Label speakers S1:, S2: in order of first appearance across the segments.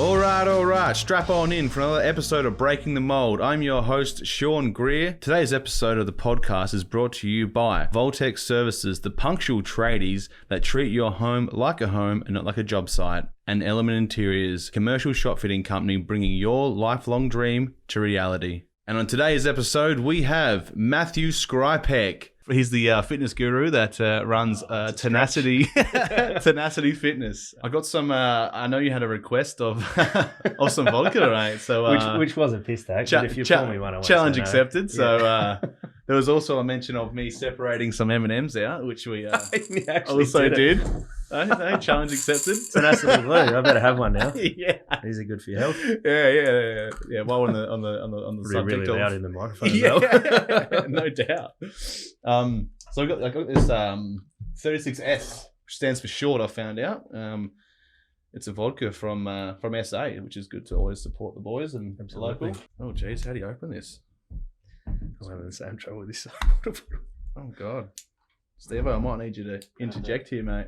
S1: All right. Strap on in for another episode of Breaking the Mould. I'm your host, Sean Greer. Today's episode of the podcast is brought to you by Voltex Services, the punctual tradies that treat your home like a home and not like a job site. And Element Interiors, commercial shop fitting company bringing your lifelong dream to reality. And on today's episode, we have Matthew Skrypek. He's the fitness guru that runs Tenacity Fitness. I got some. I know you had a request of some vodka, right? So
S2: which was a piss take. But if you pour me one, I won't
S1: challenge
S2: say no.
S1: accepted. So there was also a mention of me separating some M&Ms out, which we also did. Challenge accepted.
S2: Tenacity Blue. I better have one now.
S1: Yeah,
S2: these are good for your health.
S1: Yeah. While on the subject
S2: really loud
S1: of
S2: in the microphone. As well.
S1: no doubt. So I got this 36S, which stands for short. I found out. It's a vodka from SA, which is good to always support the boys and the local. Oh geez, how do you open this?
S2: I'm having the same trouble with this.
S1: Oh god, Steve, I might need you to interject here, mate.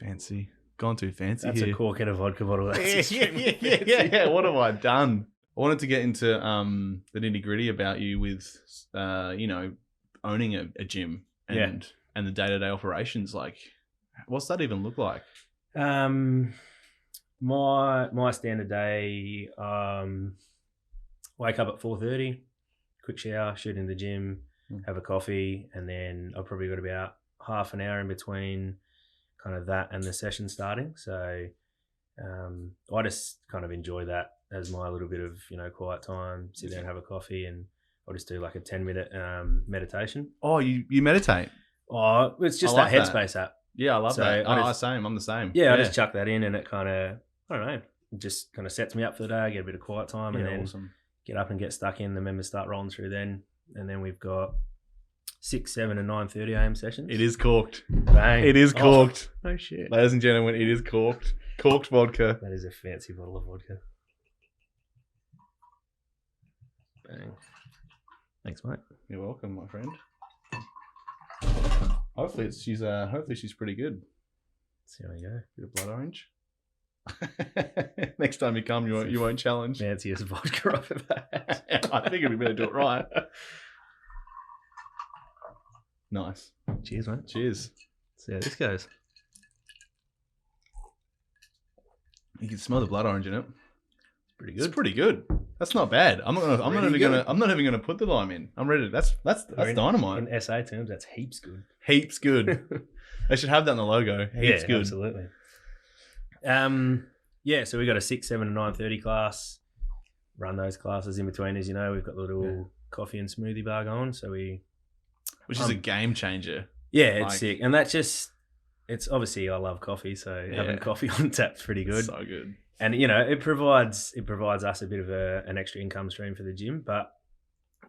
S1: Fancy, gone too fancy.
S2: That's
S1: here.
S2: a cork in a vodka bottle. That's
S1: Yeah. What have I done? I wanted to get into the nitty gritty about you with owning a gym and the day-to-day operations. Like, what's that even look like?
S2: My standard day, wake up at 4:30, quick shower, shoot in the gym, have a coffee, and then I've probably got about half an hour in between kind of that and the session starting. So I just kind of enjoy that as my little bit of quiet time, sit there and have a coffee, and I'll just do like a 10-minute meditation.
S1: Oh, you meditate?
S2: Oh, it's just that Headspace app.
S1: Yeah, I love that.
S2: I'm
S1: the same.
S2: Yeah, I just chuck that in, and it kind of, I don't know, it just kind of sets me up for the day. I get a bit of quiet time, and then get up and get stuck in. The members start rolling through then, and then we've got 6, 7, and 9:30 a.m. sessions.
S1: It is corked.
S2: Bang.
S1: It is corked.
S2: Oh shit.
S1: Ladies and gentlemen, it is corked. Corked vodka.
S2: That is a fancy bottle of vodka. Bang. Thanks, mate.
S1: You're welcome, my friend. Hopefully she's pretty good.
S2: See how you go.
S1: Bit of blood orange. Next time you come, you won't challenge.
S2: Fanciest vodka I've ever had.
S1: I think we better do it right. Nice.
S2: Cheers, mate.
S1: Cheers.
S2: See how this goes.
S1: You can smell the blood orange in it.
S2: It's pretty good.
S1: It's pretty good. That's not bad. I'm not even gonna put the lime in. I'm ready. That's dynamite.
S2: In SA terms, that's heaps good.
S1: Heaps good. They should have that in the logo. Heaps good.
S2: Absolutely. So we got a 6, 7, and 9:30 class. Run those classes in between, as you know. We've got the little coffee and smoothie bar going, which is
S1: a game changer.
S2: Yeah, it's sick, and it's obviously I love coffee, so having coffee on tap's pretty good.
S1: So good.
S2: And it provides us a bit of an extra income stream for the gym. But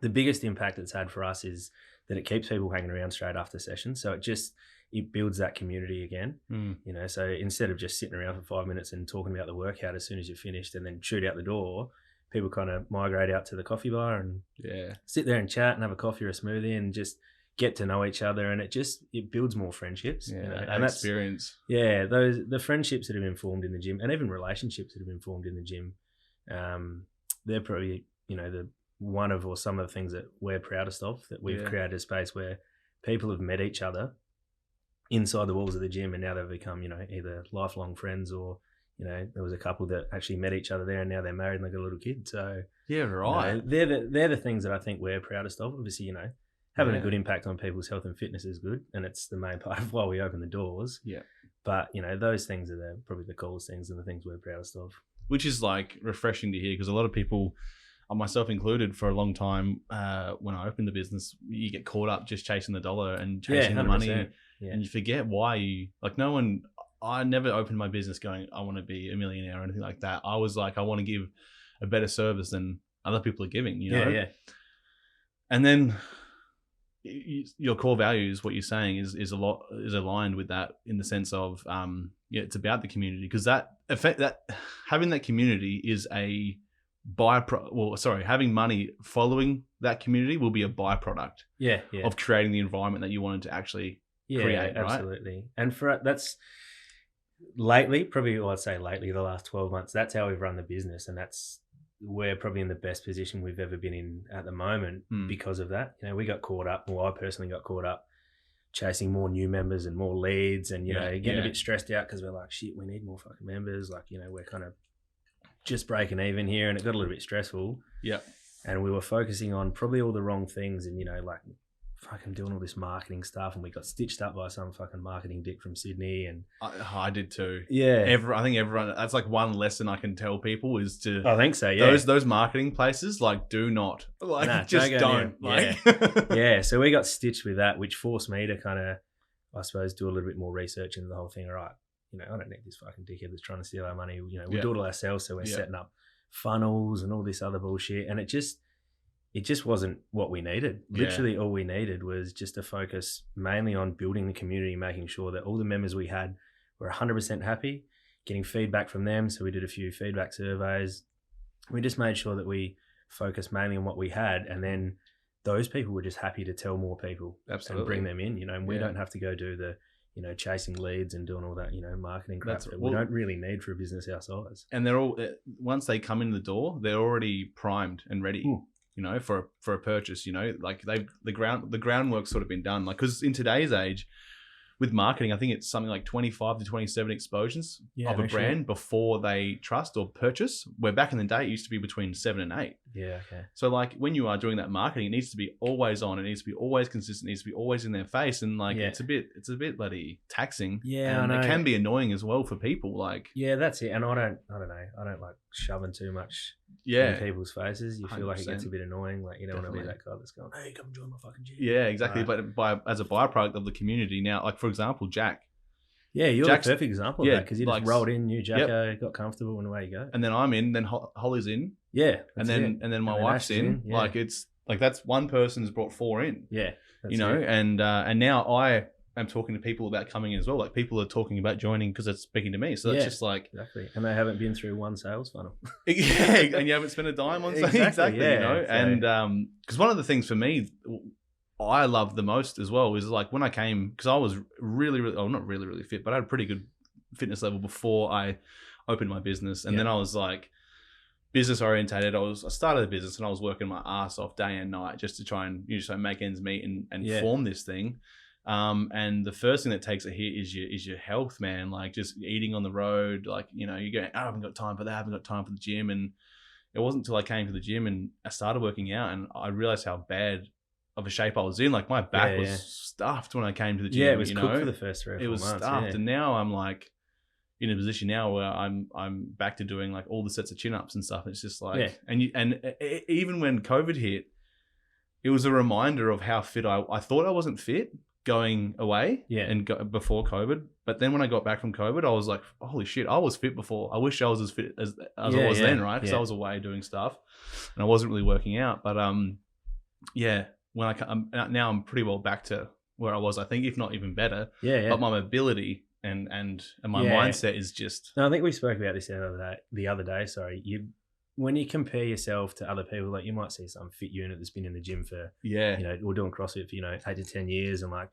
S2: the biggest impact it's had for us is that it keeps people hanging around straight after sessions. So it builds that community again. So instead of just sitting around for 5 minutes and talking about the workout as soon as you're finished and then shoot out the door, people kind of migrate out to the coffee bar and sit there and chat and have a coffee or a smoothie and just get to know each other, and it builds more friendships.
S1: And that's experience.
S2: The friendships that have been formed in the gym, and even relationships that have been formed in the gym, they're probably the one of or some of the things that we're proudest of, that we've created a space where people have met each other inside the walls of the gym, and now they've become either lifelong friends or there was a couple that actually met each other there, and now they're married and they've got a little kid. So they're the things that I think we're proudest of. Obviously, having a good impact on people's health and fitness is good, and it's the main part of why we open the doors.
S1: Yeah.
S2: But, those things are probably the coolest things and the things we're proudest of.
S1: Which is like refreshing to hear, because a lot of people, myself included, for a long time, when I opened the business, you get caught up just chasing the dollar and chasing the money, and you forget why I never opened my business going, I want to be a millionaire or anything like that. I was like, I want to give a better service than other people are giving, Yeah. And then your core values, what you're saying is aligned with that, in the sense of it's about the community, because that having that community is a having money following that community will be a byproduct of creating the environment that you wanted to actually create, right?
S2: Absolutely. And Lately, probably, well, I'd say lately, the last 12 months, that's how we've run the business. And we're probably in the best position we've ever been in at the moment because of that. You know, we got caught up, well, I personally got caught up chasing more new members and more leads and, you know, getting a bit stressed out because we're like, shit, we need more fucking members. Like, you know, we're kind of just breaking even here, and it got a little bit stressful.
S1: Yeah.
S2: And we were focusing on probably all the wrong things and, you know, like fucking doing all this marketing stuff, and we got stitched up by some fucking marketing dick from Sydney. And
S1: I did too.
S2: Yeah.
S1: I think everyone, that's like one lesson I can tell people is to,
S2: I think so. Yeah.
S1: Those marketing places, like, do not, like, just don't. Like,
S2: yeah. So we got stitched with that, which forced me to kind of, I suppose, do a little bit more research into the whole thing. All right, you know, I don't need this fucking dickhead that's trying to steal our money. You know, we'll do it all ourselves. So we're setting up funnels and all this other bullshit. And it just wasn't what we needed. Literally all we needed was just to focus mainly on building the community, making sure that all the members we had were 100% happy, getting feedback from them. So we did a few feedback surveys. We just made sure that we focused mainly on what we had. And then those people were just happy to tell more people.
S1: Absolutely.
S2: And bring them in, you know, and we don't have to go do the, you know, chasing leads and doing all that, you know, marketing crap that we don't really need for a business our size.
S1: And they're all, once they come in the door, they're already primed and ready. You know, for a purchase. You know, like the groundwork's sort of been done. Like, because in today's age, with marketing, I think it's something like 25 to 27 exposures of a brand before they trust or purchase. Where back in the day, it used to be between 7 and 8.
S2: Yeah, okay.
S1: So like when you are doing that marketing, it needs to be always on. It needs to be always consistent. It needs to be always in their face. And like it's a bit bloody taxing.
S2: Yeah,
S1: and
S2: I know.
S1: It can be annoying as well for people. Like
S2: that's it. And I don't know. I don't like shoving too much in people's faces. You feel 100%. Like it gets a bit annoying. Like you don't want to be that guy that's going, "Hey, come join my fucking gym."
S1: Yeah, exactly. But as a byproduct of the community now, like for example, Jack.
S2: Yeah, you're the perfect example of that because you just rolled in, new Jacko, got comfortable, and away you go.
S1: And then I'm in, then Holly's in.
S2: Yeah,
S1: and then my wife's in. Like it's like that's one person's brought 4 in.
S2: Yeah,
S1: you know, and now I am talking to people about coming in as well. Like people are talking about joining because it's speaking to me. So that's just like
S2: exactly. And they haven't been through one sales funnel.
S1: And you haven't spent a dime on something. Exactly. You know, so. And because one of the things for me I love the most as well is like when I came, because I was really, not really fit, but I had a pretty good fitness level before I opened my business. And then I was like business orientated. I started a business and I was working my ass off day and night just to try and make ends meet and form this thing. And the first thing that takes a hit is your health, man. Like just eating on the road, like, you know, you're going, I haven't got time for that. I haven't got time for the gym. And it wasn't until I came to the gym and I started working out and I realized how bad of a shape I was in. Like my back was stuffed when I came to the gym.
S2: Yeah, it was cooked for the first 3 or 4 months.
S1: It was stuffed. And now I'm like in a position now where I'm back to doing like all the sets of chin-ups and stuff. It's just like, and even when COVID hit, it was a reminder of how fit I thought I wasn't fit going away before COVID. But then when I got back from COVID, I was like, holy shit, I was fit before. I wish I was as fit as I was then, right? Because I was away doing stuff and I wasn't really working out. But when now I'm pretty well back to where I was, I think, if not even better. But my mobility and my mindset is just.
S2: No, I think we spoke about this the other day. Sorry, when you compare yourself to other people, like you might see some fit unit that's been in the gym for you know, or doing CrossFit for 8 to 10 years, and like,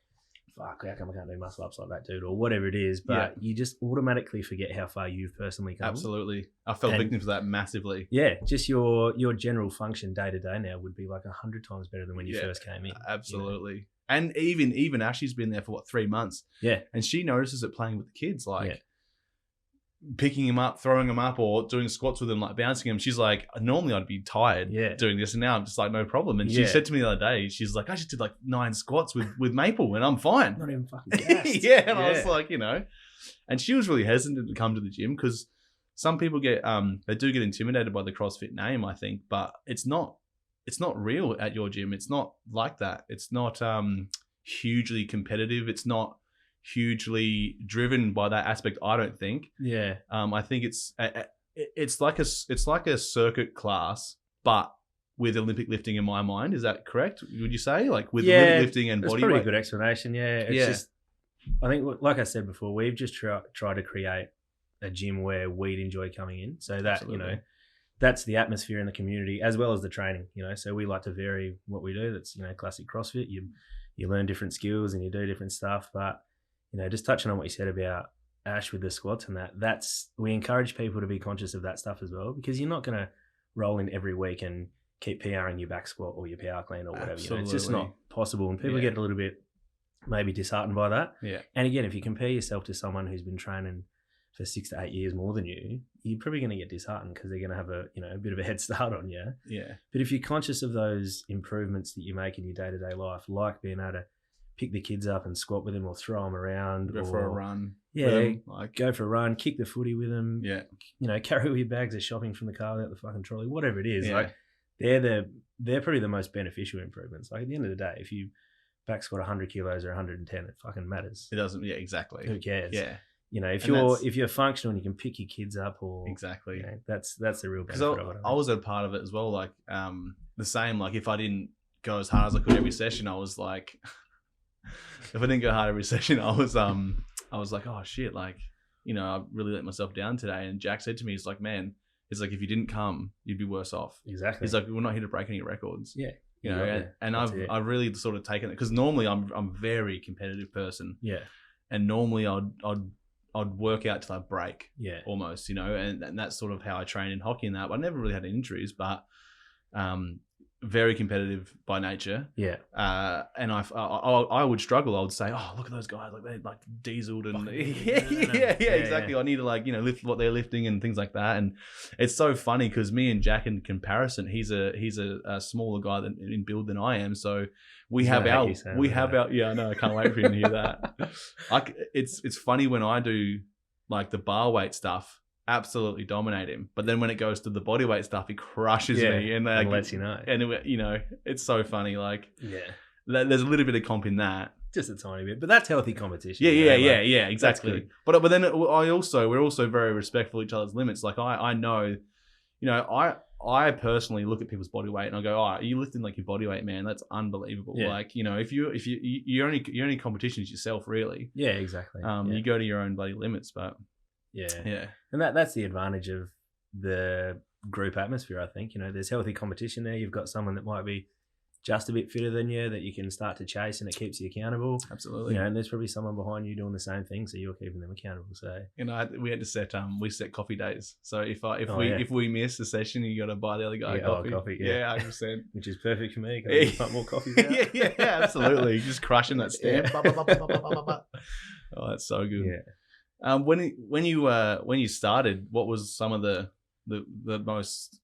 S2: fuck, how come I can't do muscle ups like that dude, or whatever it is. But you just automatically forget how far you've personally come.
S1: Absolutely. I fell victim to that massively.
S2: Yeah, just your general function day to day now would be like 100 times better than when you first came in.
S1: Absolutely. You know? And even Ashley's been there for 3 months.
S2: Yeah.
S1: And she notices it playing with the kids, like picking him up, throwing him up, or doing squats with him, like bouncing him. She's like, normally I'd be tired doing this, and now I'm just like, no problem. And she said to me the other day, she's like, I just did like 9 squats with Maple and I'm fine.
S2: Not even fucking gassed.
S1: And I was like, you know, and she was really hesitant to come to the gym because some people they do get intimidated by the CrossFit name, I think, but it's not real at your gym. It's not like that. It's not hugely competitive. It's not hugely driven by that aspect, I don't think. I think it's like a circuit class, but with Olympic lifting in my mind. Is that correct? Would you say, like with Olympic lifting and body weight?
S2: Pretty good explanation. It's just, I think, like I said before, we've just tried to create a gym where we'd enjoy coming in, so that you know, that's the atmosphere in the community as well as the training. You know, so we like to vary what we do. That's, you know, classic CrossFit. You learn different skills and you do different stuff, but you know, just touching on what you said about Ash with the squats and we encourage people to be conscious of that stuff as well, because you're not going to roll in every week and keep PRing your back squat or your PR clean or whatever. You know, it's just not possible, and people get a little bit maybe disheartened by that.
S1: Yeah.
S2: And again, if you compare yourself to someone who's been training for 6 to 8 years more than you, you're probably going to get disheartened because they're going to have a bit of a head start on you.
S1: Yeah.
S2: But if you're conscious of those improvements that you make in your day-to-day life, like being able to pick the kids up and squat with them or throw them around,
S1: go for a run.
S2: Yeah, go for a run, kick the footy with them.
S1: Yeah.
S2: Carry all your bags of shopping from the car without the fucking trolley, whatever it is.
S1: Yeah.
S2: Like they're probably the most beneficial improvements. Like at the end of the day, if you back squat 100 kilos or 110, it fucking matters.
S1: It doesn't. Yeah, exactly.
S2: Who cares?
S1: Yeah.
S2: If you're functional and you can pick your kids up, or
S1: exactly,
S2: that's the real benefit of it.
S1: I was a part of it as well. Like the same. Like if I didn't go as hard as I could every session, I was like, if I didn't go hard every session, I was like, oh shit, like I really let myself down today. And Jack said to me, he's like, man, it's like if you didn't come, you'd be worse off.
S2: Exactly.
S1: He's like, we're not here to break any records.
S2: Yeah.
S1: And I've really sort of taken it, because normally I'm a very competitive person.
S2: Yeah.
S1: And normally I'd work out till I break.
S2: Yeah.
S1: Almost, and that's sort of how I train in hockey and that. But I never really had any injuries, but very competitive by nature.
S2: Yeah.
S1: And I would struggle. I would say, oh, look at those guys, like they're like dieseled and exactly. Yeah. I need to lift what they're lifting and things like that. And it's so funny because me and Jack, in comparison, he's a smaller guy in build than I am. So we have our yeah, I know, I can't wait for him to hear that. It's funny when I do like the bar weight stuff, absolutely dominate him, but then when it goes to the body weight stuff, he crushes me and
S2: lets you know.
S1: And it's so funny. Like, there's a little bit of comp in that,
S2: just a tiny bit, but that's healthy competition.
S1: Yeah, exactly. But then we're also very respectful of each other's limits. Like I know, I personally look at people's body weight and I go, oh, are you lifting like your body weight, man? That's unbelievable. Yeah. Like, if your only competition is yourself, really.
S2: Yeah, exactly.
S1: You go to your own bloody limits, but yeah.
S2: And that's the advantage of the group atmosphere, I think. There's healthy competition there. You've got someone that might be just a bit fitter than you that you can start to chase, and it keeps you accountable.
S1: Absolutely.
S2: And there's probably someone behind you doing the same thing, so you're keeping them accountable. So
S1: we had to set coffee days. So if we miss a session, you got to buy the other guy coffee. Yeah, 100%.
S2: Which is perfect for me. Can I pump more coffee out?
S1: yeah, absolutely. Just crushing that stamp. Oh, that's so good.
S2: Yeah.
S1: When you started, what was some of the most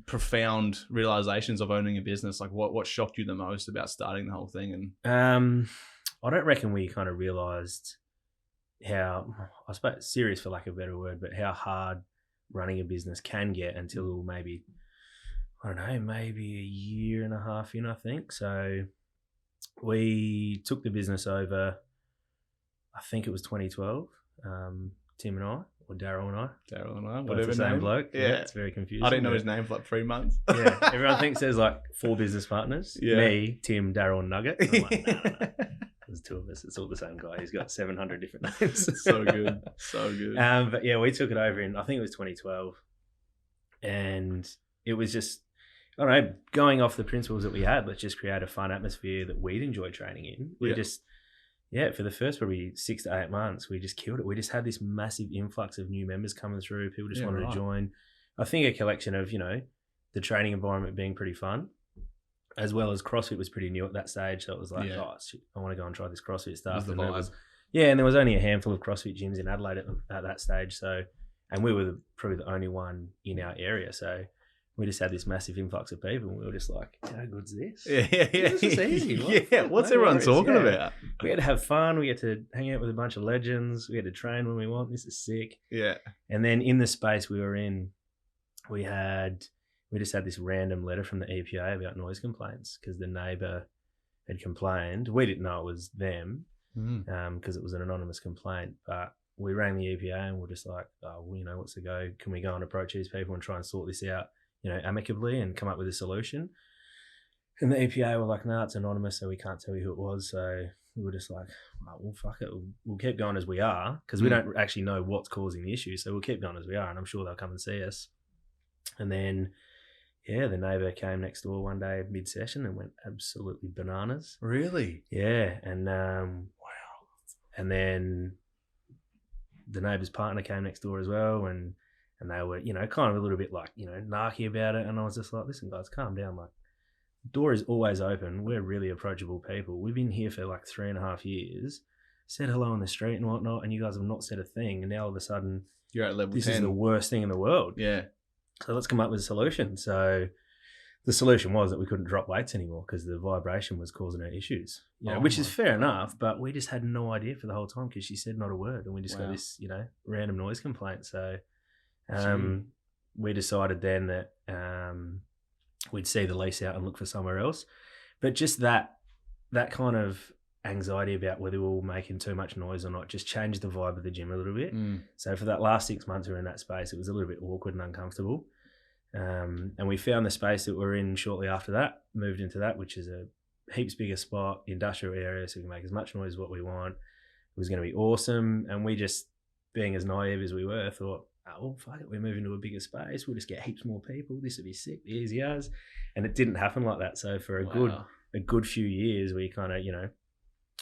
S1: profound realizations of owning a business? Like what shocked you the most about starting the whole thing?
S2: And I don't reckon we kind of realized how, I suppose, serious for lack of a better word, but how hard running a business can get until maybe a year and a half in, I think. So we took the business over, I think it was 2012. Tim and I, or Daryl and I,
S1: whatever
S2: the same
S1: name.
S2: Bloke. Yeah, it's very confusing.
S1: I didn't know his name for like 3 months.
S2: Yeah, everyone thinks there's like 4 business partners. Yeah. Me, Tim, Daryl, and Nugget. And I'm like, no. There's 2 of us. It's all the same guy. He's got 700 different names.
S1: So good.
S2: But yeah, we took it over in, I think it was 2012, and it was just, I don't know, going off the principles that we had. Let's just create a fun atmosphere that we'd enjoy training in. For the first probably 6 to 8 months, we just killed it. We just had this massive influx of new members coming through. People just wanted to join. I think a collection of, the training environment being pretty fun, as well as CrossFit was pretty new at that stage. So it was like, oh, shit, I want to go and try this CrossFit stuff. And there was only a handful of CrossFit gyms in Adelaide at that stage. So, and we were probably the only one in our area. So we just had this massive influx of people, and we were just like, how good's this?
S1: Yeah.
S2: This is easy.
S1: What's everyone talking about?
S2: We had to have fun. We had to hang out with a bunch of legends. We had to train when we want. This is sick.
S1: Yeah.
S2: And then in the space we were in, we just had this random letter from the EPA about noise complaints because the neighbour had complained. We didn't know it was them because it was an anonymous complaint, but we rang the EPA and we're just like, oh, well, what's the go? Can we go and approach these people and try and sort this out, amicably and come up with a solution? And the EPA were like, no, it's anonymous, so we can't tell you who it was. So we were just like, oh, well, fuck it. We'll keep going as we are because we don't actually know what's causing the issue. So we'll keep going as we are, and I'm sure they'll come and see us. And then, the neighbour came next door one day mid-session and went absolutely bananas.
S1: Really?
S2: Yeah. And,
S1: wow.
S2: And then the neighbour's partner came next door as well, and they were, you know, kind of a little bit like, you know, narky about it. And I was just like, listen, guys, calm down. Like, the door is always open. We're really approachable people. We've been here for like 3.5 years, said hello on the street and whatnot, and you guys have not said a thing. And now all of a sudden,
S1: you're at level
S2: this
S1: 10.
S2: is the worst thing in the world.
S1: Yeah.
S2: So let's come up with a solution. So the solution was that we couldn't drop weights anymore because the vibration was causing her issues, you know, which is fair enough, but we just had no idea for the whole time because she said not a word, and we just got this, you know, random noise complaint. So we decided then that we'd see the lease out and look for somewhere else. But just that kind of anxiety about whether we were making too much noise or not just changed the vibe of the gym a little bit. So for that last 6 months we were in that space, it was a little bit awkward and uncomfortable. And we found the space that we're in shortly after that, moved into that, which is a heaps bigger spot, industrial area, so we can make as much noise as what we want. It was going to be awesome. And we just, being as naive as we were, thought, oh, well, fuck it, we're moving to a bigger space. We'll just get heaps more people. This would be sick, easy as. And it didn't happen like that. So for a good few years, we kind of, you know,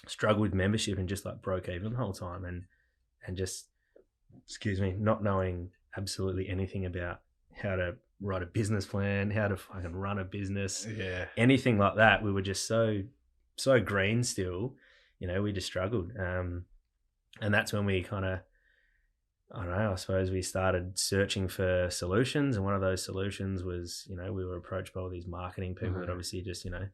S2: struggled with membership and just like broke even the whole time. And just, not knowing absolutely anything about how to write a business plan, how to fucking run a business, anything like that. We were just so green still, you know, we just struggled. And that's when we kind of, I don't know, I suppose we started searching for solutions. And one of those solutions was, you know, we were approached by all these marketing people that obviously just, you know,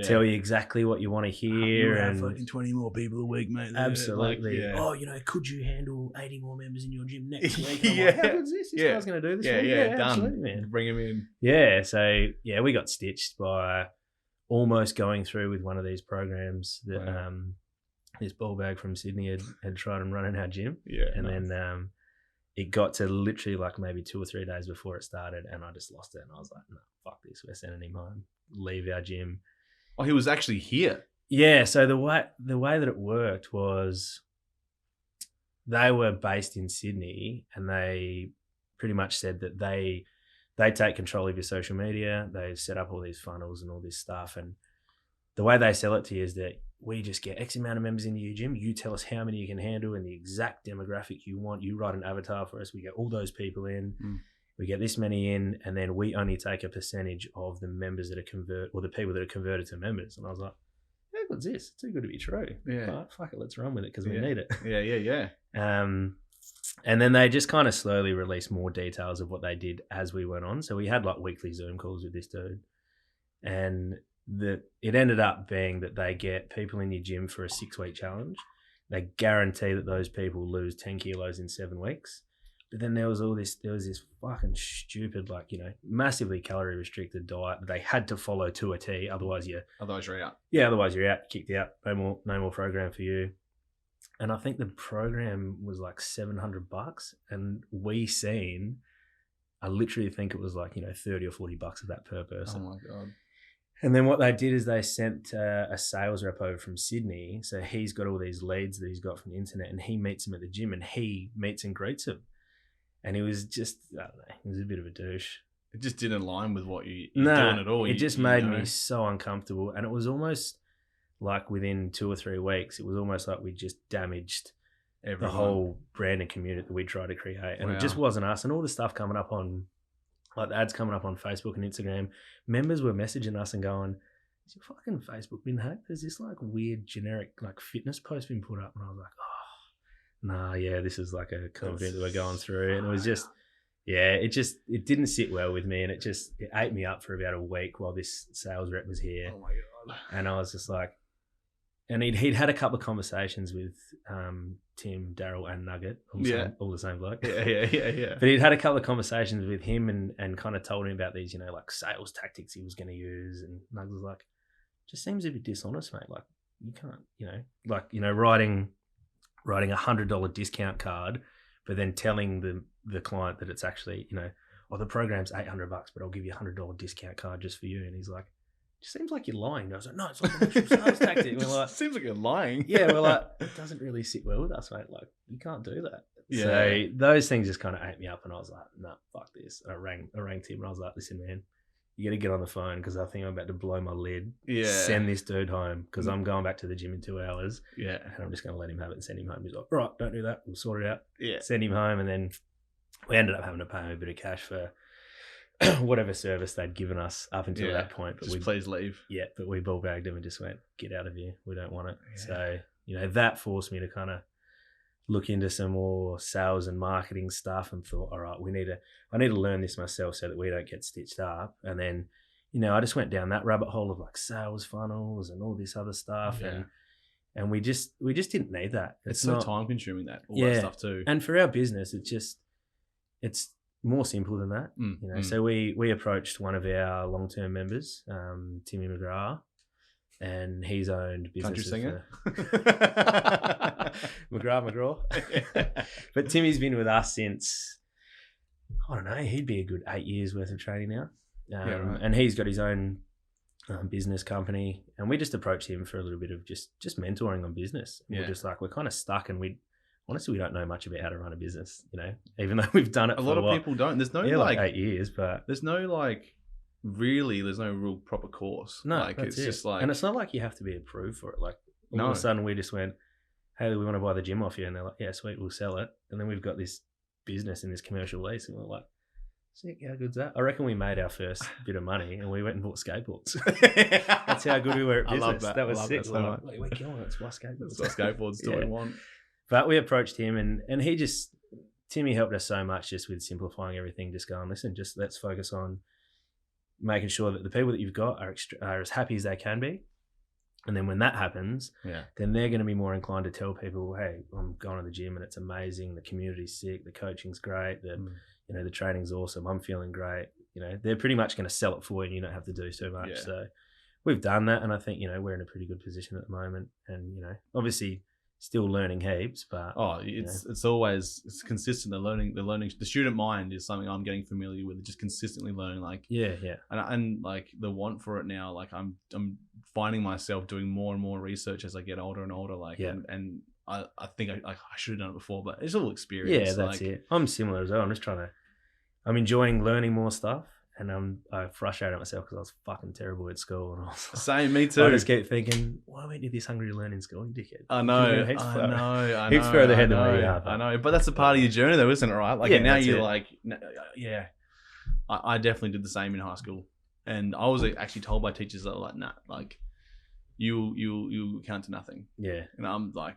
S2: tell you exactly what you want to hear. And
S1: fucking 20 more people a week, mate.
S2: Absolutely. Like, oh, you know, could you handle 80 more members in your gym next week? And I'm like, how good is this? This guy's going to do this.
S1: Done.
S2: Absolutely, man.
S1: Bring him in.
S2: Yeah. So, yeah, we got stitched by almost going through with one of these programs that this ball bag from Sydney had tried and run in our gym. Yeah. And then it got to literally like maybe 2 or 3 days before it started, and I just lost it. And I was like, no, fuck this. We're sending him home. Leave our gym.
S1: Oh, he was actually here.
S2: Yeah. So the way that it worked was they were based in Sydney, and they pretty much said that they take control of your social media. They set up all these funnels and all this stuff. And the way they sell it to you is that we just get X amount of members into your gym. You tell us how many you can handle and the exact demographic you want. You write an avatar for us. We get all those people in. We get this many in, and then we only take a percentage of the members that are the people that are converted to members. And I was like, how good's this? It's too good to be true. Yeah. But fuck it, let's run with it because we need it.
S1: Yeah.
S2: And then they just kind of slowly released more details of what they did as we went on. So we had like weekly Zoom calls with this dude, and it ended up being that they get people in your gym for a 6-week challenge. They guarantee that those people lose 10 kilos in 7 weeks. But then there was this fucking stupid, like, you know, massively calorie restricted diet that they had to follow to a T. Otherwise you're out. Yeah, otherwise you're out, kicked out. No more program for you. And I think the program was like $700, and I literally think it was like, you know, $30 or $40 of that per person.
S1: Oh my God.
S2: And then what they did is they sent a sales rep over from Sydney. So he's got all these leads that he's got from the internet, and he meets them at the gym, and he meets and greets them. And he was just, I don't know, he was a bit of a douche.
S1: It just didn't align with what you're doing at all.
S2: It just made me so uncomfortable. And it was almost like within 2 or 3 weeks, it was almost like we just damaged the whole brand and community that we tried to create. And it just wasn't us. And all the stuff coming up on, like the ads coming up on Facebook and Instagram, members were messaging us and going, is your fucking Facebook been hacked? There's this like weird generic like fitness post been put up. And I was like, this is like a content that we're going through. And it was just, it didn't sit well with me. And it ate me up for about a week while this sales rep was here.
S1: Oh my God.
S2: And I was just like, and he'd had a couple of conversations with Tim, Daryl, and Nugget, all the same bloke.
S1: Yeah.
S2: But he'd had a couple of conversations with him and kind of told him about these, you know, like sales tactics he was going to use. And Nugget was like, just seems a bit dishonest, mate. Like, you can't, you know, writing $100 discount card, but then telling the client that it's actually, you know, the program's $800, but I'll give you a $100 discount card just for you. And he's like, just seems like you're lying. I was like, no, it's like an actual sales tactic. We're like,
S1: seems like you're lying.
S2: Yeah, we're like, it doesn't really sit well with us, mate. Like, you can't do that. Yeah. So those things just kind of ate me up, and I was like, no, fuck this. And I rang Tim, and I was like, listen, man, you got to get on the phone because I think I'm about to blow my lid.
S1: Yeah.
S2: Send this dude home because I'm going back to the gym in 2 hours.
S1: Yeah.
S2: And I'm just going to let him have it and send him home. He's like, all right, don't do that. We'll sort it out.
S1: Yeah.
S2: Send him home. And then we ended up having to pay him a bit of cash for whatever service they'd given us up until that point. But
S1: please leave.
S2: Yeah, but we ball bagged him and just went, get out of here. We don't want it. Yeah. So, that forced me to kind of look into some more sales and marketing stuff and thought, all right, I need to learn this myself so that we don't get stitched up. And then, I just went down that rabbit hole of like sales funnels and all this other stuff. Yeah. And we just didn't need that.
S1: It's so time consuming that stuff too.
S2: And for our business, it's more simple than that. So we approached one of our long-term members, Timmy McGrath, and he's owned businesses.
S1: Country singer?
S2: McGraw. But Timmy's been with us since, I don't know, he'd be a good 8 years worth of training now. Right. And he's got his own business company, and we just approached him for a little bit of just mentoring on business. Yeah. We're just like, we're kind of stuck, and honestly, we don't know much about how to run a business, even though we've done it
S1: a lot of people don't. There's no
S2: like 8 years, but
S1: there's no there's no real proper course.
S2: No, it's just like, and it's not like you have to be approved for it. Like all of a sudden we just went, hey, we want to buy the gym off you, and they're like, yeah, sweet, we'll sell it. And then we've got this business in this commercial lease, and we're like, sick, how good's that? I reckon we made our first bit of money, and we went and bought skateboards. That's how good we were at business. I love that. That was sick.
S1: That so
S2: like, we're killing it. It's why skateboards.
S1: That's what skateboards do. We want.
S2: But we approached him, and Timmy helped us so much just with simplifying everything, just going, listen, just let's focus on making sure that the people that you've got are as happy as they can be. And then when that happens, then they're going to be more inclined to tell people, hey, I'm going to the gym and it's amazing. The community's sick. The coaching's great. The training's awesome. I'm feeling great. They're pretty much going to sell it for you, and you don't have to do too much. Yeah. So we've done that. And I think, we're in a pretty good position at the moment. And, obviously still learning heaps, but
S1: it's consistent. The student mind is something I'm getting familiar with. Just consistently learning, and like the want for it now. Like I'm finding myself doing more and more research as I get older and older. And I think I should have done it before, but it's all experience.
S2: Yeah, that's it. I'm similar as well. I'm enjoying learning more stuff. And I frustrated myself because I was fucking terrible at school. And I was like,
S1: same, me too.
S2: I just kept thinking, why weren't you this hungry to learn in school, you dickhead?
S1: I know.
S2: Heaps further ahead than we are.
S1: I know, but that's a part of your journey though, isn't it, right? Like, now you're I definitely did the same in high school. And I was actually told by teachers that were like, nah, like, you count to nothing.
S2: Yeah.
S1: And I'm like,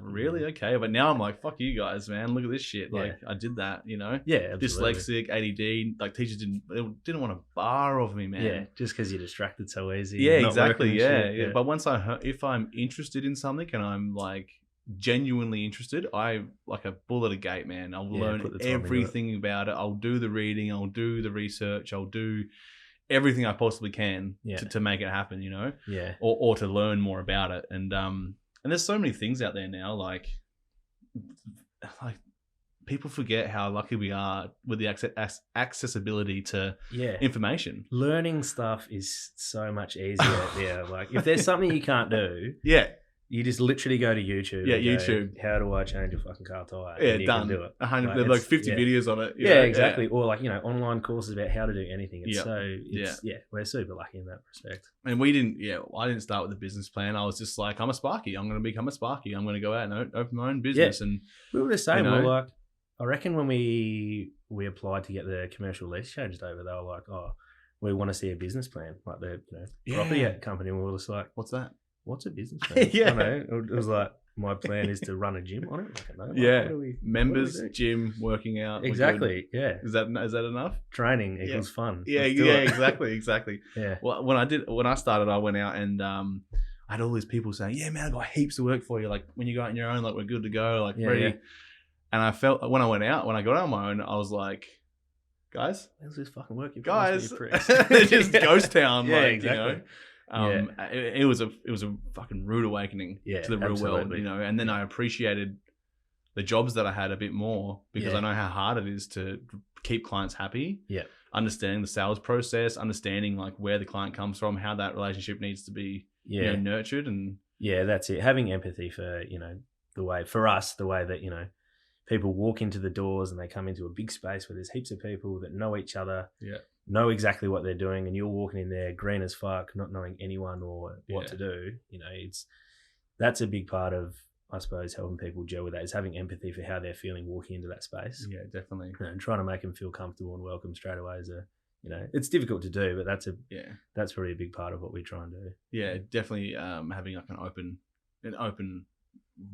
S1: really? Okay. But now I'm like, fuck you guys, man. Look at this shit. Like, I did that,
S2: Yeah, absolutely.
S1: Dyslexic, ADD. Like, teachers didn't want a bar of me, man.
S2: Yeah, just because you're distracted so easy.
S1: Yeah, exactly. Yeah. But once if I'm interested in something and I'm like genuinely interested, I like a bull at a gate, man. I'll learn everything about it. I'll do the reading. I'll do the research. I'll do everything I possibly can to make it happen,
S2: Yeah.
S1: Or to learn more about it. And there's so many things out there now, like people forget how lucky we are with the accessibility to information.
S2: Learning stuff is so much easier. Yeah, like if there's something you can't do, you just literally go to YouTube.
S1: Yeah, YouTube.
S2: How do I change a fucking car tire?
S1: Yeah,
S2: you
S1: done.
S2: Can do it.
S1: 100. There's like 50 videos on it.
S2: Yeah, exactly. Or like online courses about how to do anything. We're super lucky in that respect.
S1: And I didn't start with a business plan. I was just like, I'm a Sparky. I'm going to become a Sparky. I'm going to go out and open my own business. And
S2: we were the same. We were like, I reckon when we applied to get the commercial lease changed over, they were like, oh, we want to see a business plan, like the property company. And we were just like,
S1: what's that?
S2: What's a business plan? I know. It was like, my plan is to run a gym on it.
S1: Members, gym, working out.
S2: Exactly. Yeah.
S1: Is that enough?
S2: Training equals fun.
S1: Yeah. Exactly.
S2: Yeah.
S1: Well, when I started, I went out and I had all these people saying, "Yeah, man, I got heaps of work for you. Like when you go out on your own, like we're good to go, like ready." Yeah. And I felt when I got out on my own, I was like, "Guys,
S2: how's this fucking work?
S1: Guys, it's just ghost town."
S2: Yeah, exactly.
S1: It was a fucking rude awakening to the real world, and then I appreciated the jobs that I had a bit more because I know how hard it is to keep clients happy.
S2: Yeah.
S1: Understanding the sales process, understanding like where the client comes from, how that relationship needs to be nurtured. And
S2: that's it. Having empathy for, the way that, people walk into the doors and they come into a big space where there's heaps of people that know each other.
S1: Yeah.
S2: know exactly what they're doing, and you're walking in there green as fuck, not knowing anyone or what to do. That's a big part of, I suppose, helping people gel with that, is having empathy for how they're feeling walking into that space.
S1: Yeah, definitely.
S2: And trying to make them feel comfortable and welcome straight away is it's difficult to do, but that's probably a big part of what we try and do.
S1: Yeah, definitely having like an open